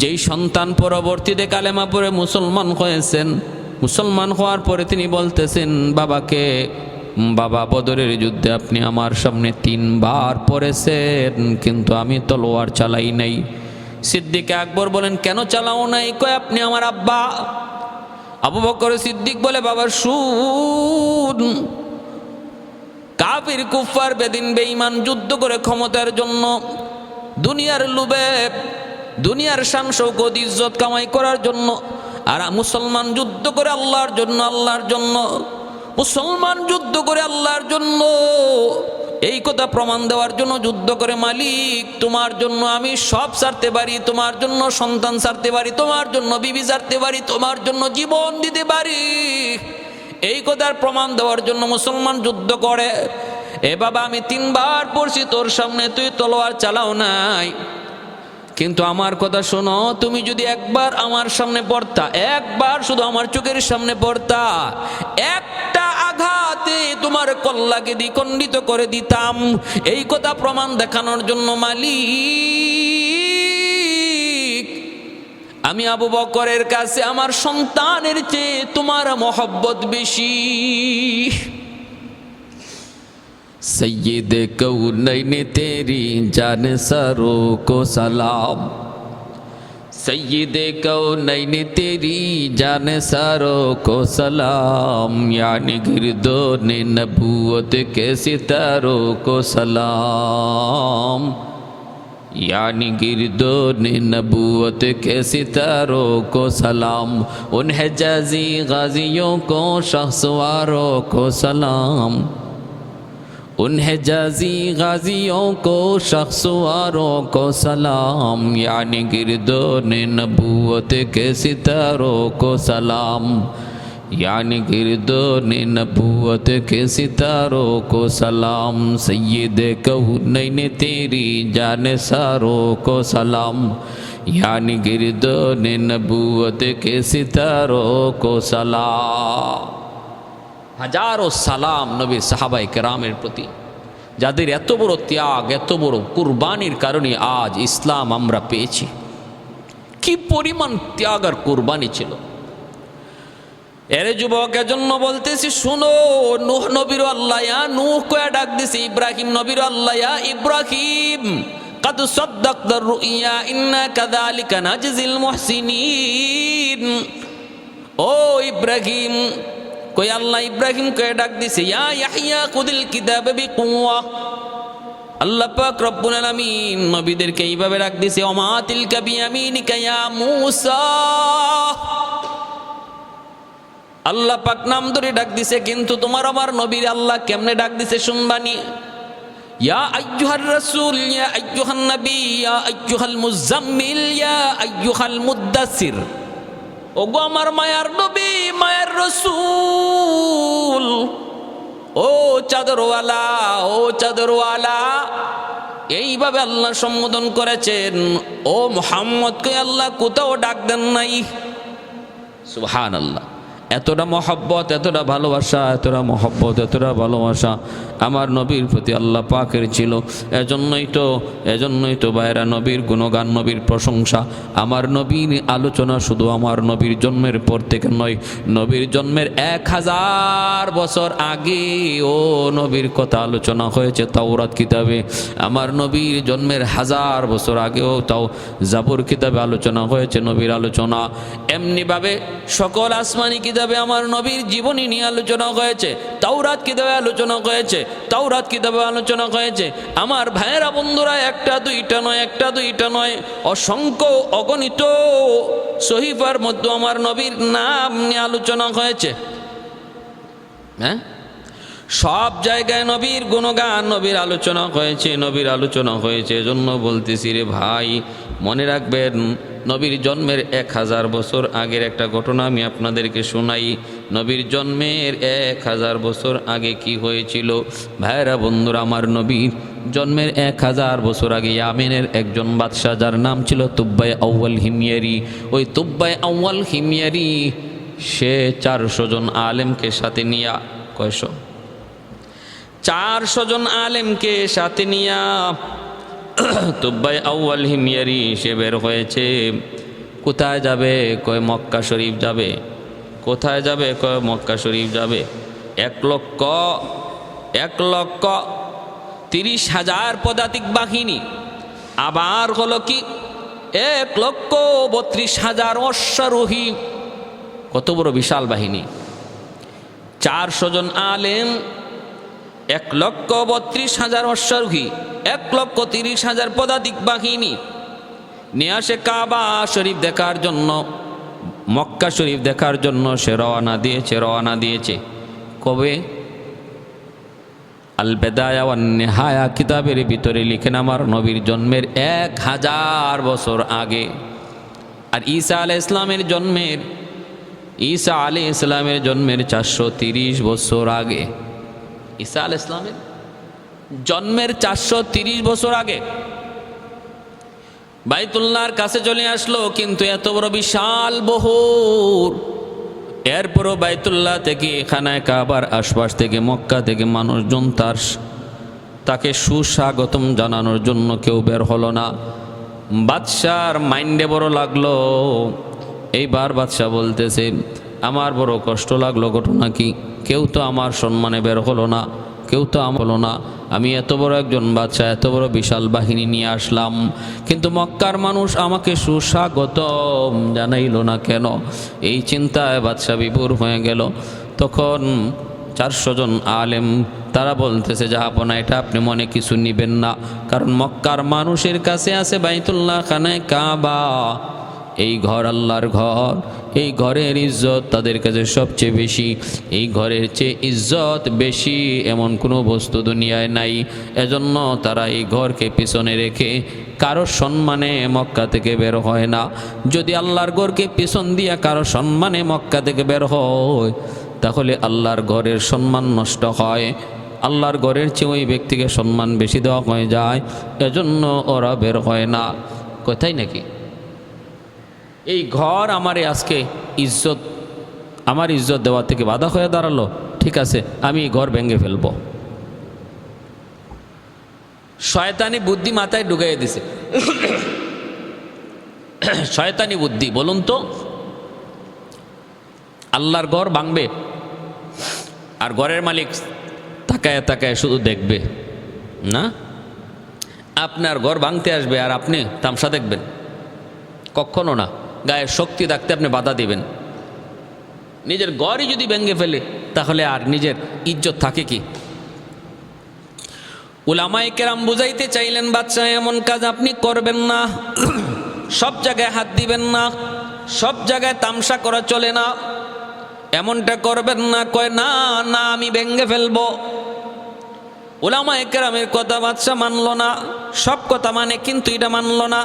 যেই সন্তান পরবর্তীতে কালেমা পড়ে মুসলমান হয়েছেন, মুসলমান হওয়ার পরে তিনি বলতেছেন বাবাকে, বাবা বদরের যুদ্ধে আপনি আমার সামনে 3 বার পড়েছেন কিন্তু আমি তলোয়ার চালাই নাই। সিদ্দিক আকবর বলেন কেন চালাও নাই? কয় আপনি আমার আব্বা। আবু বকর সিদ্দিক বলে বাবা শুন, কাফির কুফার বেদিন বেঈমান যুদ্ধ করে ক্ষমতার জন্য, দুনিয়ার লোভে, দুনিয়ার শান শৌকত ইজ্জত কামাই করার জন্য। আর মুসলমান যুদ্ধ করে আল্লাহর জন্য, আল্লাহর জন্য। মুসলমান যুদ্ধ করে আল্লাহর জন্য, এই কথা প্রমাণ দেওয়ার জন্য যুদ্ধ করে। মালিক তোমার জন্য আমি সব ছাড়তে পারি, তোমার জন্য সন্তান ছাড়তে পারি, তোমার জন্য বিবি ছাড়তে পারি, তোমার জন্য জীবন দিতে পারি, এই কথার প্রমাণ দেওয়ার জন্য মুসলমান যুদ্ধ করে। এ বাবা আমি 3 বার পড়ছি তোর সামনে, তুই তলোয়ার চালাও নাই, কিন্তু আমার কথা শোনো, তুমি যদি একবার আমার সামনে পড়তা, একবার শুধু আমার চোখের সামনে পড়তা, একটা আঘাতে তোমার কল্লাকে দ্বিখণ্ডিত করে দিতাম। এই কথা প্রমাণ দেখানোর জন্য মালিক আমি আবু বকরের কাছে আমার সন্তানের চেয়ে তোমার মহব্বত বেশি। सैयद कौनैन तेरी जान सरो को सलाम, सैयद कौनैन तेरी जान सरो को सलाम, यानी गिरदोन नबूवत के सितारों को सलाम, यानी गिरदोन नबूवत के सितारों को सलाम, उन हिजाज़ी गाजियों को शख्सवारों को सलाम, उन हिजाज़ी गाजियों को शख्सवारों को सलाम, यानी गिरदोन नबूवत के सितारों को सलाम, यानी गिरदोन नबूवत के सितारों को सलाम, सैयद कौनैन तेरी जानिसारों को सलाम, यानी गिरदोन नबूवत के सितारों को सलाम। হাজারো সালাম নবীর সাহাবায়ে কেরামের প্রতি, যাদের এত বড় ত্যাগ, এত বড় কুরবানির কারণে আজ ইসলাম আমরা পেয়েছি। কি পরিমাণ ত্যাগ আর কুরবানি ছিল। এরে যুবক, এজন্য বলতেছি শুনো, নূহ নবীর আল্লাহ ইয়া নূহ কয়ে ডাক দিছে, ইব্রাহিম নবীর আল্লাহ ইয়া ইব্রাহিম, কাদ সাদ্দাকতা রুইয়া ইন্না কাযালিকা নাজজিল মুহসিনিন। ও ইব্রাহিম, কই আল্লাহ ইব্রাহিম কয়ে ডাক দিছে, ইয়া ইয়াহইয়া খুদিল কিতাবা বিকুওয়া। আল্লাহ পাক রব্বুল আলামিন নবীদেরকে এইভাবে ডাক দিছে, ওমা তিলকা বিয়ামিনিকা ইয়া মূসা। আল্লাহ পাক নাম ধরে ডাক দিছে, কিন্তু তোমার আমার নবীর আল্লাহ কেমনে ডাক দিছে শুনবানি। ইয়া আইয়ুহার রাসূল, ইয়া আইয়ুহান নবী, ইয়া আইয়ুহাল মুজাম্মিল, ইয়া আইয়ুহাল মুদ্দাসির। ওগো আমার মায়ার নবী, মায়ার রাসূল, ও চাদরওয়ালা, ও চাদরওয়ালা। এইভাবে আল্লাহ সম্বোধন করেছেন। ও মুহাম্মদকে আল্লাহ কোথাও ডাক দেন নাই। সুবহানাল্লাহ। এতটা মহব্বত, এতটা ভালোবাসা, এতটা মহব্বত, এতটা ভালোবাসা আমার নবীর প্রতি আল্লাহ পাকের ছিল। এজন্যই তো ভাইরা নবীর গুণগান, নবীর প্রশংসা, আমার নবীর আলোচনা শুধু আমার নবীর জন্মের পর থেকে নয়, নবীর জন্মের 1000 বছর আগে ও নবীর কথা আলোচনা হয়েছে তাওরাত কিতাবে। আমার নবীর জন্মের 1000 বছর আগেও তাও জাবুর কিতাবে আলোচনা হয়েছে নবীর আলোচনা। এমনিভাবে সকল আসমানি কিতাবে আমার নবীর জীবনী নিয়ে আলোচনা হয়েছে, তাওরাত কিতাবে আলোচনা হয়েছে, তাওরাত কিতাবে আলোচনা হয়েছে। আমার ভাইয়েরা বন্ধুরা, একটা দুইটা নয়, অসংখ্য অগণিত সহিফার মধ্যে আমার নবীর নাম নিয়ে আলোচনা হয়েছে। হ্যাঁ, সব জায়গায় নবীর গুণগান, নবীর আলোচনা হয়েছে। এজন্য বলতেছি রে ভাই, মনে রাখবেন নবীর জন্মের 1000 বছর আগের একটা ঘটনা আমি আপনাদেরকে শোনাই। নবীর জন্মের 1000 বছর আগে কি হয়েছিল ভাইরা বন্ধুরা? আমার নবীর জন্মের 1000 বছর আগে ইয়ামেনের একজন বাদশাহ, যার নাম ছিল তুব্বাই আউয়াল হিময়ারি। ওই তুব্বাই আউয়াল হিময়ারি সে 400 জন আলেমকে সাথে নিয়া, কয়শো? 400 জন আলেমকে সাথে নিয়া তুব্বাই আউয়াল হিময়ারি সে বের হয়েছে। কোথায় যাবে? কয় মক্কা শরীফ যাবে। কোথায় যাবে? কয় মক্কা শরীফ যাবে। 1,30,000 পদাতিক বাহিনী, আবার হলো কি 1,32,000 অশ্বারোহী। কত বড় বিশাল বাহিনী! 400 জন আলেম, 1,32,000 অশ্বারোহী, 1,30,000 পদাতিক বাহিনী নিয়ে আসে কাবা শরীফ দেখার জন্য, মক্কা শরীফ দেখার জন্য সে রওনা দিয়েছে। কবে? আল বেদায়া ওয়ান নিহায়া কিতাবের ভিতরে লিখেন আমার নবীর জন্মের 1000 বছর আগে। আর ঈসা আলাইহিস ইসলামের জন্মের 430 বছর আগে। ঈসা আলাইহিস ইসলামের জন্মের 430 বছর আগে বাইতুল্লাহর কাছে চলে আসলো। কিন্তু এত বড় বিশাল বহর, এরপরও বাইতুল্লাহ থেকে খানায় কাবার আশপাশ থেকে মক্কা থেকে মানুষজন তাকে সুস্বাগতম জানানোর জন্য কেউ বের হলো না। বাদশার মাইন্ডে বড় লাগলো। এইবার বাদশাহ বলতেছে, আমার বড় কষ্ট লাগলো। ঘটনা কি? কেউ তো আমার সম্মানে বের হলো না, কেউ তো হলো না। আমি এত বড় একজন বাদশাহ, এত বড় বিশাল বাহিনী নিয়ে আসলাম, কিন্তু মক্কার মানুষ আমাকে সুস্বাগতম জানাইল না কেন? এই চিন্তায় বাদশাহ বিভোর হয়ে গেল। তখন 400 জন আলেম তারা বলতেছে, জাহাপনা, এটা আপনি মনে কিছু নিবেন না, কারণ মক্কার মানুষের কাছে আছে বাইতুল্লাহ খানায় কাবা, এই ঘর আল্লাহর ঘর, এই ঘরের ইজ্জত তাদের কাছে সবচেয়ে বেশি। এই ঘরের চেয়ে ইজ্জত বেশি এমন কোনো বস্তু দুনিয়ায় নাই। এজন্য তারা এই ঘরকে পিছনে রেখে কারো সম্মানে মক্কা থেকে বের হয় না। যদি আল্লাহর ঘরকে পিছন দিয়া কারো সম্মানে মক্কা থেকে বের হয়, তাহলে আল্লাহর ঘরের সম্মান নষ্ট হয়। আল্লাহর ঘরের চেয়ে ওই ব্যক্তিকে সম্মান বেশি দেওয়া হয়ে যায়, এজন্য ওরা বের হয় না। কথাই নাকি? এই ঘর আমারে আজকে আমার ইজ্জত দেওয়া থেকে বাধা হয়ে দাঁড়ালো, ঠিক আছে, আমি এই ঘর ভেঙে ফেলব। শয়তানি বুদ্ধি মাথায় ঢুকাইয়ে দিছে। শয়তানি বুদ্ধি, বলুন তো, আল্লাহর ঘর ভাঙবে আর ঘরের মালিক তাকায় তাকায় শুধু দেখবে না? আপনার ঘর ভাঙতে আসবে আর আপনি তামসা দেখবেন? কখনো না। গায়ের শক্তি থাকতে আপনি বাধা দিবেন। নিজের ঘরই যদি ভেঙে ফেলে, তাহলে আর নিজের ইজ্জত থাকে কি? উলামায়ে কেরাম বুঝাইতে চাইলেন, বাদশা এমন কাজ আপনি করবেন না, সব জায়গায় হাত দিবেন না, সব জায়গায় তামসা করা চলে না, এমনটা করবেন না। কয় না না, আমি ভেঙে ফেলবো। উলামায়ে কেরামের কথা বাদশা মানল না। সব কথা মানে, কিন্তু এটা মানল না।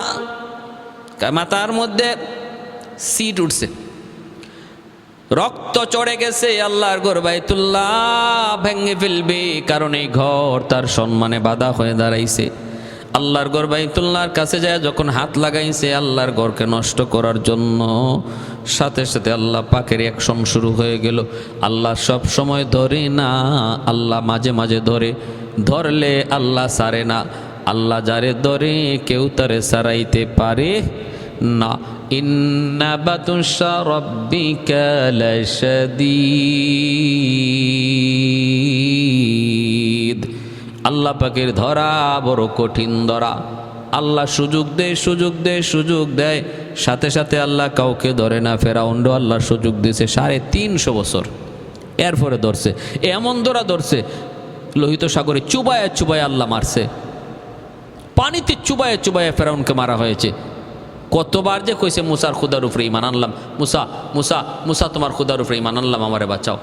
মাথার মধ্যে সিট উঠছে, রক্ত চড়ে গেছে। আল্লাহর ঘর বাইতুল্লাহ ভেঙে ফেলবে, কারণ এই ঘর তার সম্মানে বাধা হয়ে দাঁড়াইছে। আল্লাহর ঘর বাইতুল্লাহর কাছে যায় যখন হাত লাগাইছে আল্লাহর ঘরকে নষ্ট করার জন্য, সাথে সাথে আল্লাহ পাকের অ্যাকশন শুরু হয়ে গেল। আল্লাহ সব সময় ধরে না, আল্লাহ মাঝে মাঝে ধরে, ধরলে আল্লাহ ছাড়ে না। আল্লাহ যারে ধরে কেউ তারে ছাড়াইতে পারে না। ইন্না বাতুশা রাব্বিকা লাশাদীদ। আল্লাহ পাকের ধরা বড় কঠিন ধরা। আল্লাহ সুযোগ দেয়, সুযোগ দেয়, সুযোগ দেয়, সাথে সাথে আল্লাহ কাউকে ধরে না। ফেরাউনও আল্লাহ সুযোগ দিয়েছে 350 বছর, এরপরে ধরছে। এমন ধরা ধরছে লোহিত সাগরে চুবায় চুবায় আল্লাহ মারছে, পানিতে চুবায় চুবায় ফেরাউনকে মারা হয়েছে। কতবার যে কইছে মুসার খুদার উপরে ঈমান আনলাম, মুসা মুসা মুসা তোমার খুদার উপরে ঈমান আনলাম, আমারে বাঁচাও।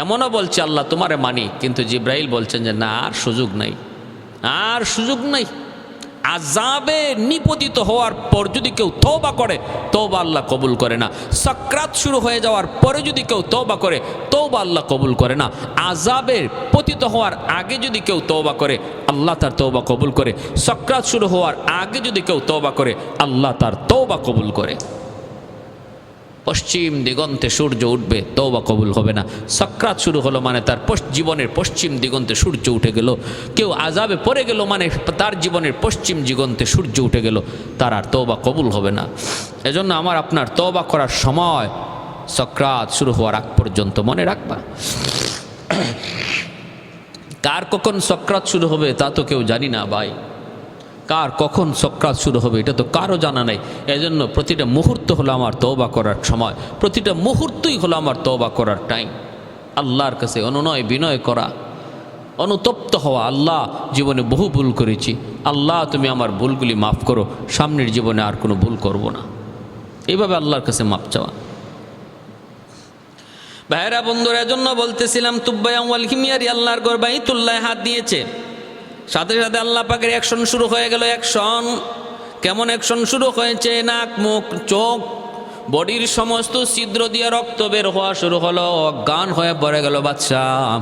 এমনও বলছে আল্লাহ তোমারে মানি, কিন্তু জিব্রাইল বলছেন যে না, আর সুযোগ নাই, আর সুযোগ নাই। আযাবে নিপতিত হওয়ার পর যদি কেউ তওবা করে, তওবা আল্লাহ কবুল করে না। সাকরাত শুরু হয়ে যাওয়ার পরে যদি কেউ তওবা করে, তওবা আল্লাহ কবুল করে না। আযাবের পতিত হওয়ার আগে যদি কেউ তওবা করে, আল্লাহ তার তওবা কবুল করে। সাকরাত শুরু হওয়ার আগে যদি কেউ তওবা করে, আল্লাহ তার তওবা কবুল করে। পশ্চিম দিগন্তে সূর্য উঠবে, তওবা কবুল হবে না। সাকরাত শুরু হলো মানে তার জীবনের পশ্চিম দিগন্তে সূর্য উঠে গেল। কেউ আযাবে পড়ে গেল মানে তার জীবনের পশ্চিম দিগন্তে সূর্য উঠে গেল, তার আর তওবা কবুল হবে না। এজন্য আমার আপনার তওবা করার সময় সাকরাত শুরু হওয়ার আগ পর্যন্ত মনে রাখবা। কার কখন সাকরাত শুরু হবে তা তো কেউ জানি না ভাই। কার কখন সাকরাত শুরু হবে এটা তো কারো জানা নাই। এজন্য প্রতিটা মুহূর্ত হলো আমার তওবা করার সময়, প্রতিটা মুহূর্তই হলো আমার তওবা করার টাইম। আল্লাহর কাছে অনুনয় বিনয় করা, অনুতপ্ত হওয়া, আল্লাহ জীবনে বহু ভুল করেছি, আল্লাহ তুমি আমার ভুলগুলি মাফ করো, সামনের জীবনে আর কোনো ভুল করব না, এইভাবে আল্লাহর কাছে মাপ চাওয়া। ভাইরা বন্ধুরা, এজন্য বলতেছিলাম তুব্বায়াম ওয়াল হিমিয়ারি আল্লাহর ঘর বাইতুল্লাহ হাত দিয়েছে, সাথে সাথে আল্লাহ পাকের অ্যাকশন শুরু হয়ে গেল। অ্যাকশন কেমন অ্যাকশন শুরু হয়েছে? নাক, মুখ, চোখ, বডির সমস্ত ছিদ্র দিয়ে রক্ত বের হওয়া শুরু হলো। অজ্ঞান হয়ে পড়ে গেল বাদশাহ।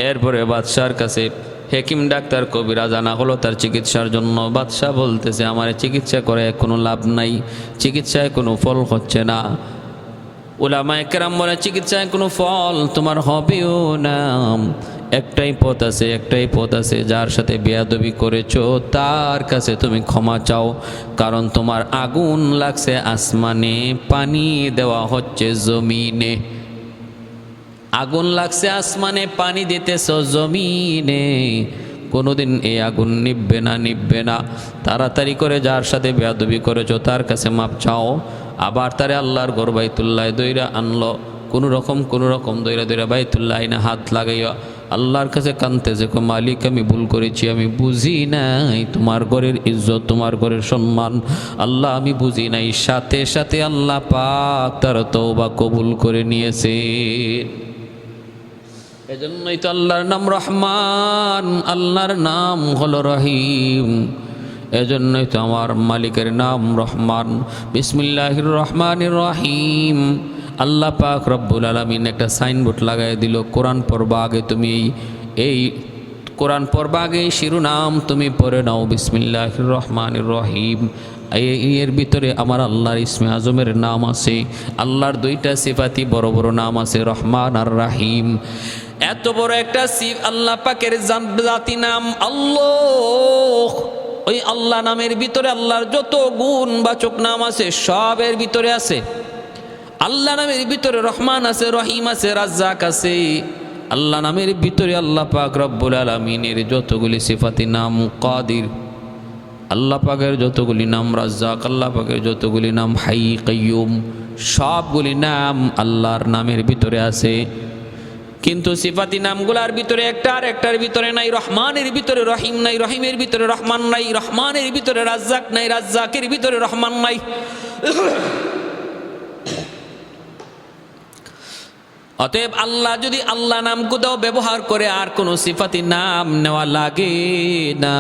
এরপরে বাদশার কাছে হেকিম ডাক্তার কবিরা জানা হলো তার চিকিৎসার জন্য। বাদশাহ বলতেছে আমার চিকিৎসা করে কোনো লাভ নাই, চিকিৎসায় কোনো ফল হচ্ছে না। উলামায়ে কেরাম বলে চিকিৎসায় কোনো ফল তোমার হবেও না। একটাই পথ আছে, একটাই পথ আছে, যার সাথে বেয়াদবি করেছো তার কাছে তুমি ক্ষমা চাও। কারণ তোমার আগুন লাগছে আসমানে, পানি দেওয়া হচ্ছে জমিনে। আগুন লাগছে আসমানে, পানি দিতেছ জমিনে, কোনোদিন এই আগুন নিববে না, নিববে না। তাড়াতাড়ি করে যার সাথে বেয়াদবি করেছো তার কাছে মাপ চাও। আবার তারে আল্লাহর ঘর বাইতুল্লাহ দইরা আনলো, কোনো রকম দইরা দইরা বাইতুল্লাহ আইনা হাত লাগাইয়া আল্লাহর কাছে কাঁদতেছে, মালিক আমি ভুল করেছি, আমি বুঝি নাই তোমার ঘরের ইজ্জত, তোমার ঘরের সম্মান, আল্লাহ আমি বুঝি নাই। সাথে সাথে আল্লাহ পাক তার তওবা কবুল করে নিয়েছে। এজন্যই তো আল্লাহর নাম রহমান, আল্লাহর নাম হলো রহিম। এজন্যই তো আমার মালিকের নাম রহমান। বিসমিল্লাহির রহমানির রহিম। আল্লাহ পাক রব্বুল আলামিন একটা সাইনবোর্ড লাগাই দিল, কোরআন পড়বা আগে তুমি এই কোরআন পড়বা আগে শিরোনাম তুমি পড়ে নাও বিসমিল্লাহির রহমানির রহিম। এর ভিতরে আমার আল্লাহর ইসমে আজমের নাম আছে, আল্লাহর দুইটা সিফাতি বড় বড় নাম আছে, রহমান আর রাহিম। এত বড় একটা আল্লাহ পাকের জাতি নাম আল্লাহ। ওই আল্লাহ নামের ভিতরে আল্লাহর যত গুণ বাচক নাম আছে সবের ভিতরে আছে। আল্লাহ নামের ভিতরে রহমান আছে, রহিম আছে, রাজ্জাক আছে। আল্লাহ নামের ভিতরে আল্লাহ পাক রব্বুল আলামিনের যতগুলি সিফাতি নাম, কাদির আল্লাহ পাকের যতগুলি নাম, রাজ্জাক আল্লাহ পাকের যতগুলি নাম, হাই কাইয়ুম, সবগুলি নাম আল্লাহর নামের ভিতরে আছে। কিন্তু সিফাতি নামগুলার ভিতরে একটা আর একটার ভিতরে নাই। রহমানের ভিতরে রহিম নাই, রহিমের ভিতরে রহমান নাই, রহমানের ভিতরে রাজ্জাক নাই, রাজ্জাকের ভিতরে রহমান নাই। অতএব আল্লাহ যদি আল্লাহ নাম কোথাও ব্যবহার করে আর কোনো সিফাতি নাম নেওয়া লাগে না।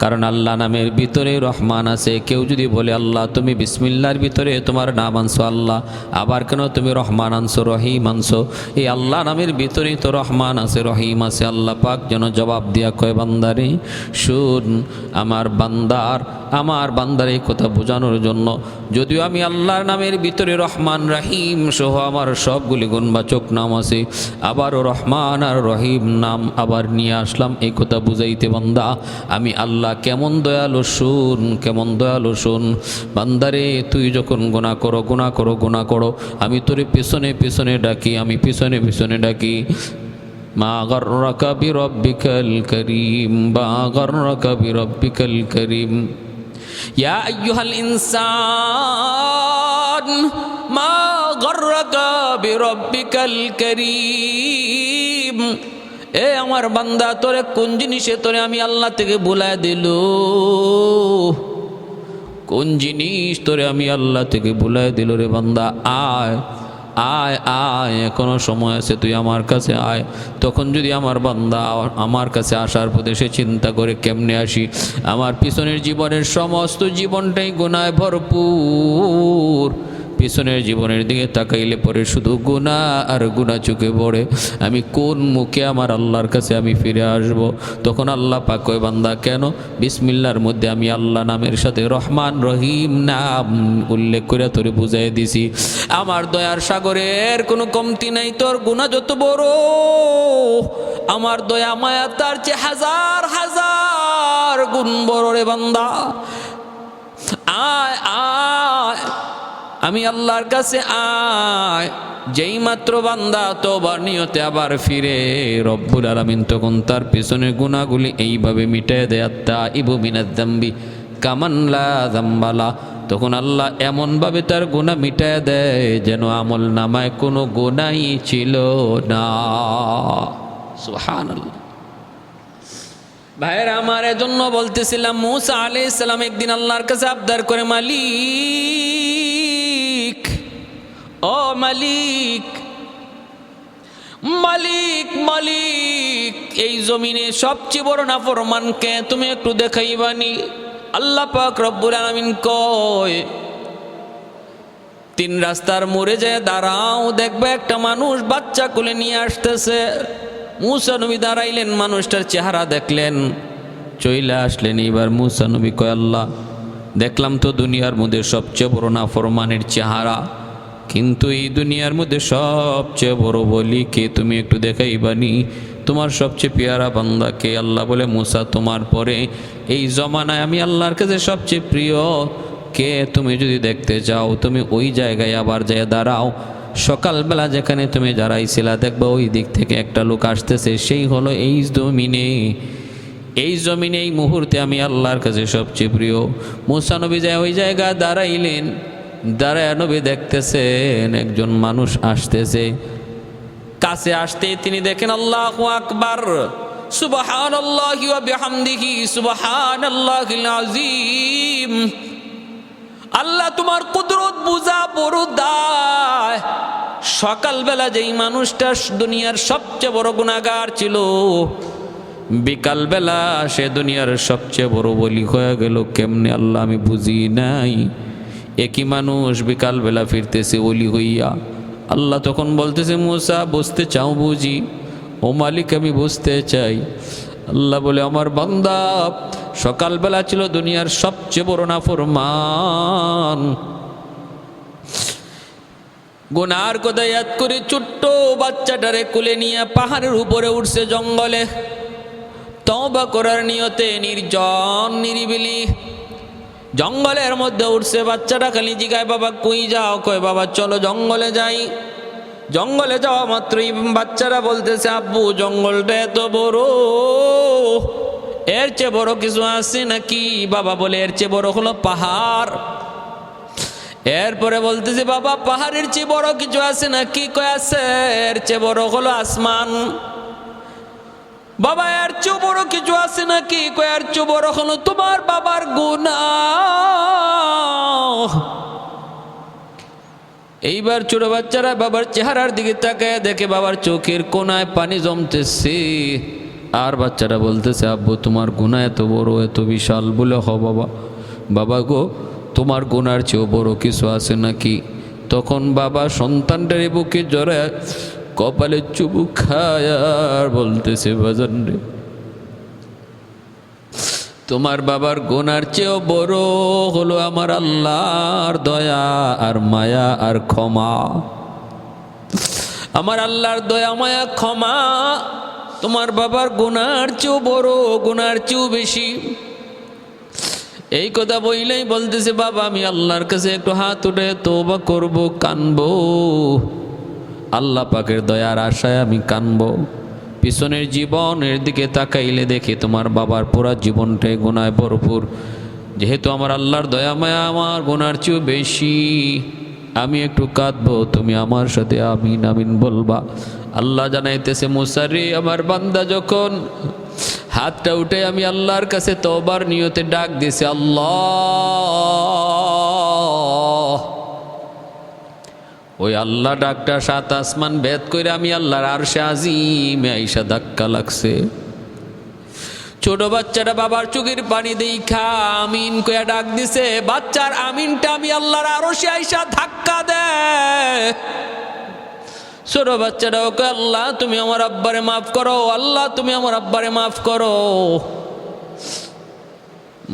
কারণ আল্লাহ নামের ভিতরে রহমান আছে। কেউ যদি বলে আল্লাহ তুমি বিসমিল্লাহর ভিতরে তোমার নাম আনছো আল্লাহ, আবার কেন তুমি রহমান আনছো রহিম আনছো? এই আল্লাহ নামের ভিতরেই তো রহমান আছে রহিম আছে। আল্লাহ পাক যেন জবাব দিয়া কয় বান্দারে শুন, আমার বান্দার এই কথা বোঝানোর জন্য, যদিও আমি আল্লাহর নামের ভিতরে রহমান রহিম সহ আমার সবগুলি গুণবাচক নাম আছে, আবারও রহমান আর রহিম নাম আবার নিয়ে আসলাম এই কথা বুঝাইতে বান্দা আমি আল্লাহ কেমন দয়ালু শুন, কেমন দয়ালু শুন। বান্দারে তুই যখন গুনাহ করো, আমি তোরে পিছনে পিছনে ডাকি, আমি পিছনে পিছনে ডাকি। মা গররাকা বিরব্বিকাল করিম, মা গররাকা বিরব্বিকাল করিম। ইয়া আইয়ুহাল ইনসান মা গররাকা বিরব্বিকাল করিম। এ আমার বান্দা, তোরে কোন জিনিসে তোরে আমি আল্লাহ থেকে ভুলায় দিল? কোন জিনিস তোরে আমি আল্লাহ থেকে ভুলায় দিল রে বান্দা? আয় আয় আয়, এখনো সময় আছে, তুই আমার কাছে আয়। তখন যদি আমার বান্দা আমার কাছে আসার পথে সে চিন্তা করে কেমনে আসি, আমার পিছনের জীবনের সমস্ত জীবনটাই গুনায় ভরপুর। পিছনের জীবনের দিকে তাকাইলে পরে শুধু গুনাহ আর গুনাহ চোখে পড়ে। আমি কোন মুখে আমার আল্লাহর কাছে আমি ফিরে আসব? তখন আল্লাহ পাক কয় বান্দা কেন? বিসমিল্লাহর মধ্যে আমি আল্লাহ নামের সাথে রহমান রহিম নাম উল্লেখ করে তোরে বুঝাই দিছি। আমার দয়ার সাগরের কোনো কমতি নাই। তোর গুনাহ যত বড়, আমার দয়া মায়া তার চেয়ে হাজার হাজার গুণ বড় রে বান্দা। আয় আয়, আমি আল্লাহর কাছে আয়। যেই মাত্র বান্দা তওবার নিয়তে আবার ফিরে, রব্বুল আলামিন তখন তার পিছনের গুনাহগুলি এইভাবে মিটায় দেয়। আত্তাইবু মিনাজ যামবি কামান লা যামবালা। তখন আল্লাহ এমনভাবে তার গুনাহ মিটায় দেয় যেন আমল নামায় কোনো গুনাহই ছিল না। সুবহানাল্লাহ। ভাইয়েরা আমার, এজন্য বলতেছিলাম মূসা আলাইহিস সালাম একদিন আল্লাহর কাছে আবদার করে, মালিক, ও মালিক, মালিক, মালিক, এই জমিনে সবচেয়ে বড় নাফরমানকে তুমি একটু দেখাইবানি? আল্লাহ পাক রব্বুল আলামিন কয়, তিন রাস্তার মোড়ে যায় দাঁড়াও, দেখবে একটা মানুষ বাচ্চা কোলে নিয়ে আসতেছে। মূসা নবী দাঁড়াইলেন, মানুষটার চেহারা দেখলেন, চইলা আসলেন। এবার মূসা নবী কয়, আল্লাহ দেখলাম তো দুনিয়ার মধ্যে সবচেয়ে বড় নাফরমানের চেহারা, কিন্তু এই দুনিয়ার মধ্যে সবচেয়ে বড় বলি কে? তুমি একটু দেখাইবানি? তোমার সবচেয়ে পেয়ারা বান্দা কে? আল্লাহ বলে, মূসা তোমার পরে এই জমানায় আমি আল্লাহর কাছে সবচেয়ে প্রিয় কে তুমি যদি দেখতে চাও, তুমি ওই জায়গায় আবার যায় দাঁড়াও। সকালবেলা যেখানে তুমি দাঁড়াইছিলা দেখবা ওই দিক থেকে একটা লোক আসতেছে, সেই হলো এই জমিনে। এই জমিনে এই মুহূর্তে আমি আল্লাহর কাছে সবচেয়ে প্রিয়। মূসা নবী যায় ওই জায়গায় দাঁড়াইলেন। দাঁড়ায় নবী দেখতেছেন একজন মানুষ আসতেছে। কাছে আসতে তিনি দেখেন আল্লাহু আকবার, সুবহানাল্লাহি ওয়া বিহামদিহি, সুবহানাল্লাহিল আযীম। আল্লাহ তোমার কুদরত বুঝা বড় দায়। সকালবেলা যেই মানুষটা দুনিয়ার সবচেয়ে বড় গুনাহগার ছিল, বিকালবেলা সে দুনিয়ার সবচেয়ে বড় বলি হয়ে গেল কেমনে? আল্লাহ আমি বুঝি নাই। একই মানুষ বিকালবেলা ফিরতেছে ওলি হইয়া। আল্লাহ তখন বলতেছে, মূসা বুঝতে চাও বুঝি? ও মালিক, আমি বুঝতে চাই। আল্লাহ বলে, আমার বান্দা সকালবেলা ছিল দুনিয়ার সবচেয়ে বড় নাফরমান। গুনার কথা ইয়াদ করে ছোট্ট বাচ্চাটারে কোলে নিয়ে পাহাড়ের উপরে উঠছে জঙ্গলে, তওবা করার নিয়তে। নির্জন নিরিবিলি জঙ্গলের মধ্যে উঠছে। বাচ্চাটা খালি জিগায়, বাবা কই যাও? কয়, বাবা চলো জঙ্গলে যাই। জঙ্গলে যাওয়া মাত্রই বাচ্চারা বলতেছে, আব্বু জঙ্গলটা এত বড়, এর চেয়ে বড় কিছু আছে নাকি? বাবা বলে, এর চেয়ে বড় হলো পাহাড়। এরপরে বলতেছে, বাবা পাহাড়ের চেয়ে বড় কিছু আছে নাকি? কয় আছে, এর চেয়ে বড় হলো আসমান। বাবা এর চেয়ে বড় কিছু আছে নাকি? কয় এর চেয়ে বড় হলো তোমার বাবার গুনাহ। এইবার ছোট বাচ্চারা বাবার চেহারার দিকে তাকায় দেখে বাবার চোখের কোনায় পানি জমতেছে। আর বাচ্চাটা বলতেছে, আব্বু তোমার গুনাহ এত বড়, এত বিশাল। বলে হ বাবা। বাবা গো, তোমার গুনার চেয়েও বড় কিছু আছে নাকি? তখন বাবা সন্তানটার বুকে জড়ে কপালে চুবুক খায় আর বলতেছে, বাজান রে, তোমার বাবার গুনার চেয়েও বড় হলো আমার আল্লাহর দয়া আর মায়া আর ক্ষমা। আমার আল্লাহর দয়া মায়া ক্ষমা তোমার বাবার গুনার চেয়েও বড়, গুনার চেয়েও বেশি। এই কথা বইলেই বলতেছে, বাবা আমি আল্লাহর কাছে একটু হাত উঠে তওবা করব, কানবো, আল্লাহ পাকের দয়ার আশায় আমি কানবো। পিছনের জীবনের দিকে তাকাইলে দেখি তোমার বাবার পুরা জীবনটাই গুনায় ভরপুর। যেহেতু আমার আল্লাহর দয়া মায়া আমার গুনার চেয়েও বেশি, আমি একটু কাঁদবো, তুমি আমার সাথে আমিন আমিন বলবা। আল্লাহ জানাইতেছে, মুসা রে, আমার বান্দা যখন হাতটা উঠে আমি আল্লাহর কাছে তওবার নিয়তে ডাক দিছে, আল্লাহ, ওই আল্লাহ ডাকটা 7 আসমান ভেদ করে আমি আল্লাহর আরশে আজিমে আইসা ধাক্কা লাগছে। ছোট বাচ্চাটা বাবার চোখের পানি দেখা আমিন কইয়া ডাক দিছে, বাচ্চার আমিনটা আমি আল্লাহর আরশে আইসা ধাক্কা দেয়। ছোট বাচ্চাটাও কয়, আল্লাহ তুমি আমার আব্বারে মাফ করো, আল্লাহ তুমি আমার আব্বারে মাফ করো।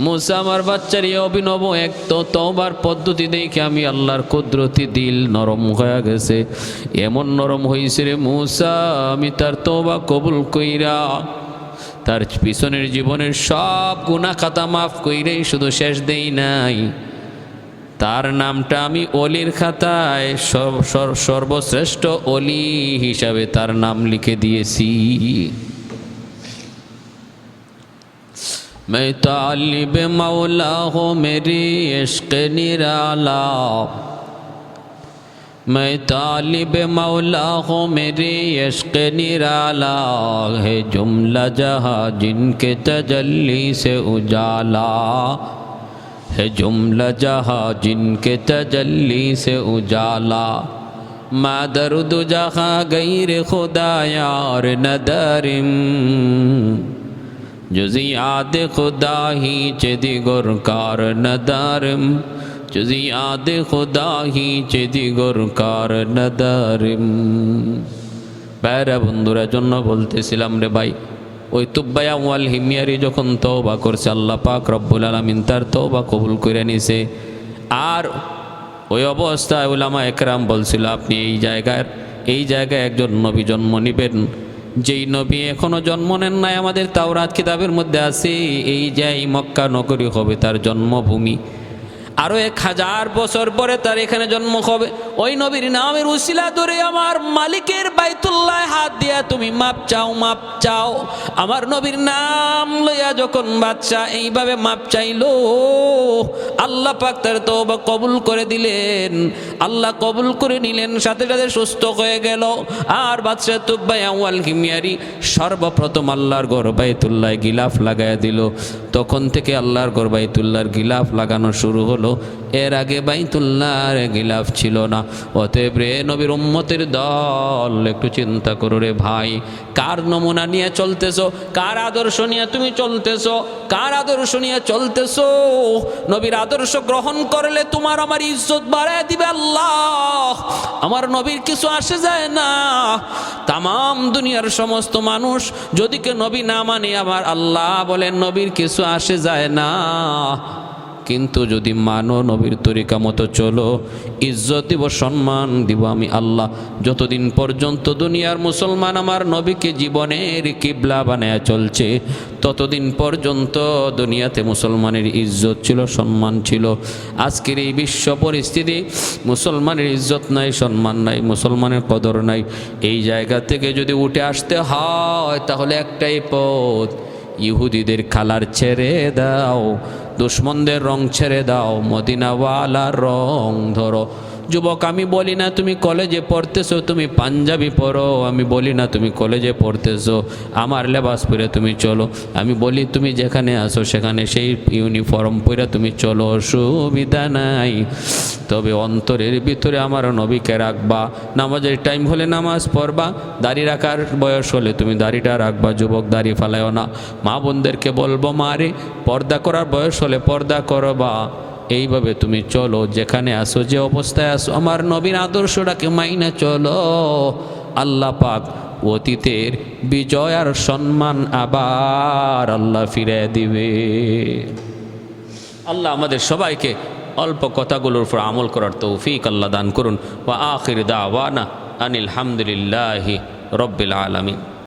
মুসা আমার বাচ্চার এই অভিনব এক তওবার পদ্ধতি দেখে আমি আল্লাহর কুদরতি দিল নরম হয়ে গেছে। এমন নরম হয়েছে রে মুসা, আমি তার তওবা কবুল কইরা তার পিছনের জীবনের সব গুনাহ খাতা মাফ কইরেই শুধু শেষ দেই নাই, তার নামটা আমি অলির খাতায় সর্বশ্রেষ্ঠ অলি হিসাবে তার নাম লিখে দিয়েছি। मैं तालिब मौला हो मेरी इश्क निराला, मैं तालिब मौला हो मेरी इश्क निराला, है जुमला जहाँ जिनके तजल्ली से उजाला, है जुमला जहाँ जिनके तजल्ली से उजाला, मा दर्द जहाँ गैर खुदा यार नदरिम, जुज़ी याद खुदा ही चेदिगोर कार नदारिम, जुज़ी याद खुदा ही चेदिगोर कार नदारिम। প্যারা বন্ধুরা জন্য বলতেছিলাম রে ভাই, ওই তুব্বায়া ওয়াল হিমিয়ারি যখন তওবা করছে, আল্লাহ পাক রব্বুল আলামিন তার তওবা কবুল করে নিছে। আর ওই অবস্থায় উলামা একরাম বলছিল, আপনি এই জায়গায় একজন নবী জন্ম নিবেন, যেই নবী এখনো জন্ম নেন নাই, আমাদের তাওরাত কিতাবের মধ্যে আছে, এই যে মক্কা নগরী হবে তার জন্মভূমি। আরো 1000 বছর পরে তার এখানে জন্ম হবে। ওই নবীর নামের উসিলা ধরে আমার মালিকের বাইতুল্লাহ হাত দিয়া তুমি মাপ চাও, মাপ চাও। আমার নবীর নাম লইয়া যখন বাদশা এইভাবে মাপ চাইলো, আল্লাহ পাক তার তওবা কবুল করে দিলেন। আল্লাহ কবুল করে নিলেন, সাথে সাথে সুস্থ হয়ে গেল। আর বাদশা তুব্বায়া ওয়াল হিমিয়ারি সর্বপ্রথম আল্লাহর ঘর বাইতুল্লাহ গিলাফ লাগাইয়া দিল। তখন থেকে আল্লাহর ঘর বাইতুল্লাহর গিলাফ লাগানো শুরু হলো। এর আগে বাইতুল্লাহর গিলাফ ছিল না। অতএব রে নবীর উম্মতের দল, একটু চিন্তা করো রে ভাই, কার নমুনা নিয়ে চলতেছো, কার আদর্শ নিয়ে তুমি চলতেছো, কার আদর্শ নিয়ে চলতেছো? নবীর আদর্শ গ্রহণ করলে তোমার আমার ইজ্জত বাড়ায় দিবে আল্লাহ। আমার নবীর কিছু আসে যায় না। তামাম দুনিয়ার সমস্ত মানুষ যদি কে নবী না মানে, আমার আল্লাহ বলেন নবীর কিছু আসে যায় না। কিন্তু যদি মানো, নবীর তরিকা মতো চলো, ইজ্জত দিব, সম্মান দিব আমি আল্লাহ। যতদিন পর্যন্ত দুনিয়ার মুসলমান আমার নবীকে জীবনের কিবলা বানায়া চলছে, ততদিন পর্যন্ত দুনিয়াতে মুসলমানের ইজ্জত ছিল, সম্মান ছিল। আজকের এই বিশ্ব পরিস্থিতি, মুসলমানের ইজ্জত নাই, সম্মান নাই, মুসলমানের কদর নাই। এই জায়গা থেকে যদি উঠে আসতে হয়, তাহলে একটাই পথ, ইহুদিদের কালার ছেড়ে দাও, দুশ্মনদের রং ছেড়ে দাও, মদিনাওয়ালার রং ধরো। যুবক, আমি বলি না তুমি কলেজে পড়তেছো তুমি পাঞ্জাবি পরো, আমি বলি না তুমি কলেজে পড়তেছো আমার লেবাস পরে তুমি চলো, আমি বলি তুমি যেখানে আসো সেখানে সেই ইউনিফর্ম পরে তুমি চলো, অসুবিধা নাই। তবে অন্তরের ভিতরে আমার নবীকে রাখবা, নামাজের টাইম হলে নামাজ পড়বা, দাড়ি রাখার বয়স হলে তুমি দাড়িটা রাখবা। যুবক, দাড়ি ফালায়ও না। মা বোনদেরকে বলবো, মারে পর্দা করার বয়স হলে পর্দা করবা। এইভাবে তুমি চলো, যেখানে আসো যে অবস্থায় আসো আমার নবীর আদর্শটাকে মাইনা চলো। আল্লাহ পাক অতীতের বিজয় আর সম্মান আবার আল্লাহ ফিরে দিবে। আল্লাহ আমাদের সবাইকে অল্প কথাগুলোর উপর আমল করার তৌফিক আল্লাহ দান করুন। ওয়া আখির দাওয়ানা আনিল হামদুলিল্লাহি রব্বিল আলামিন।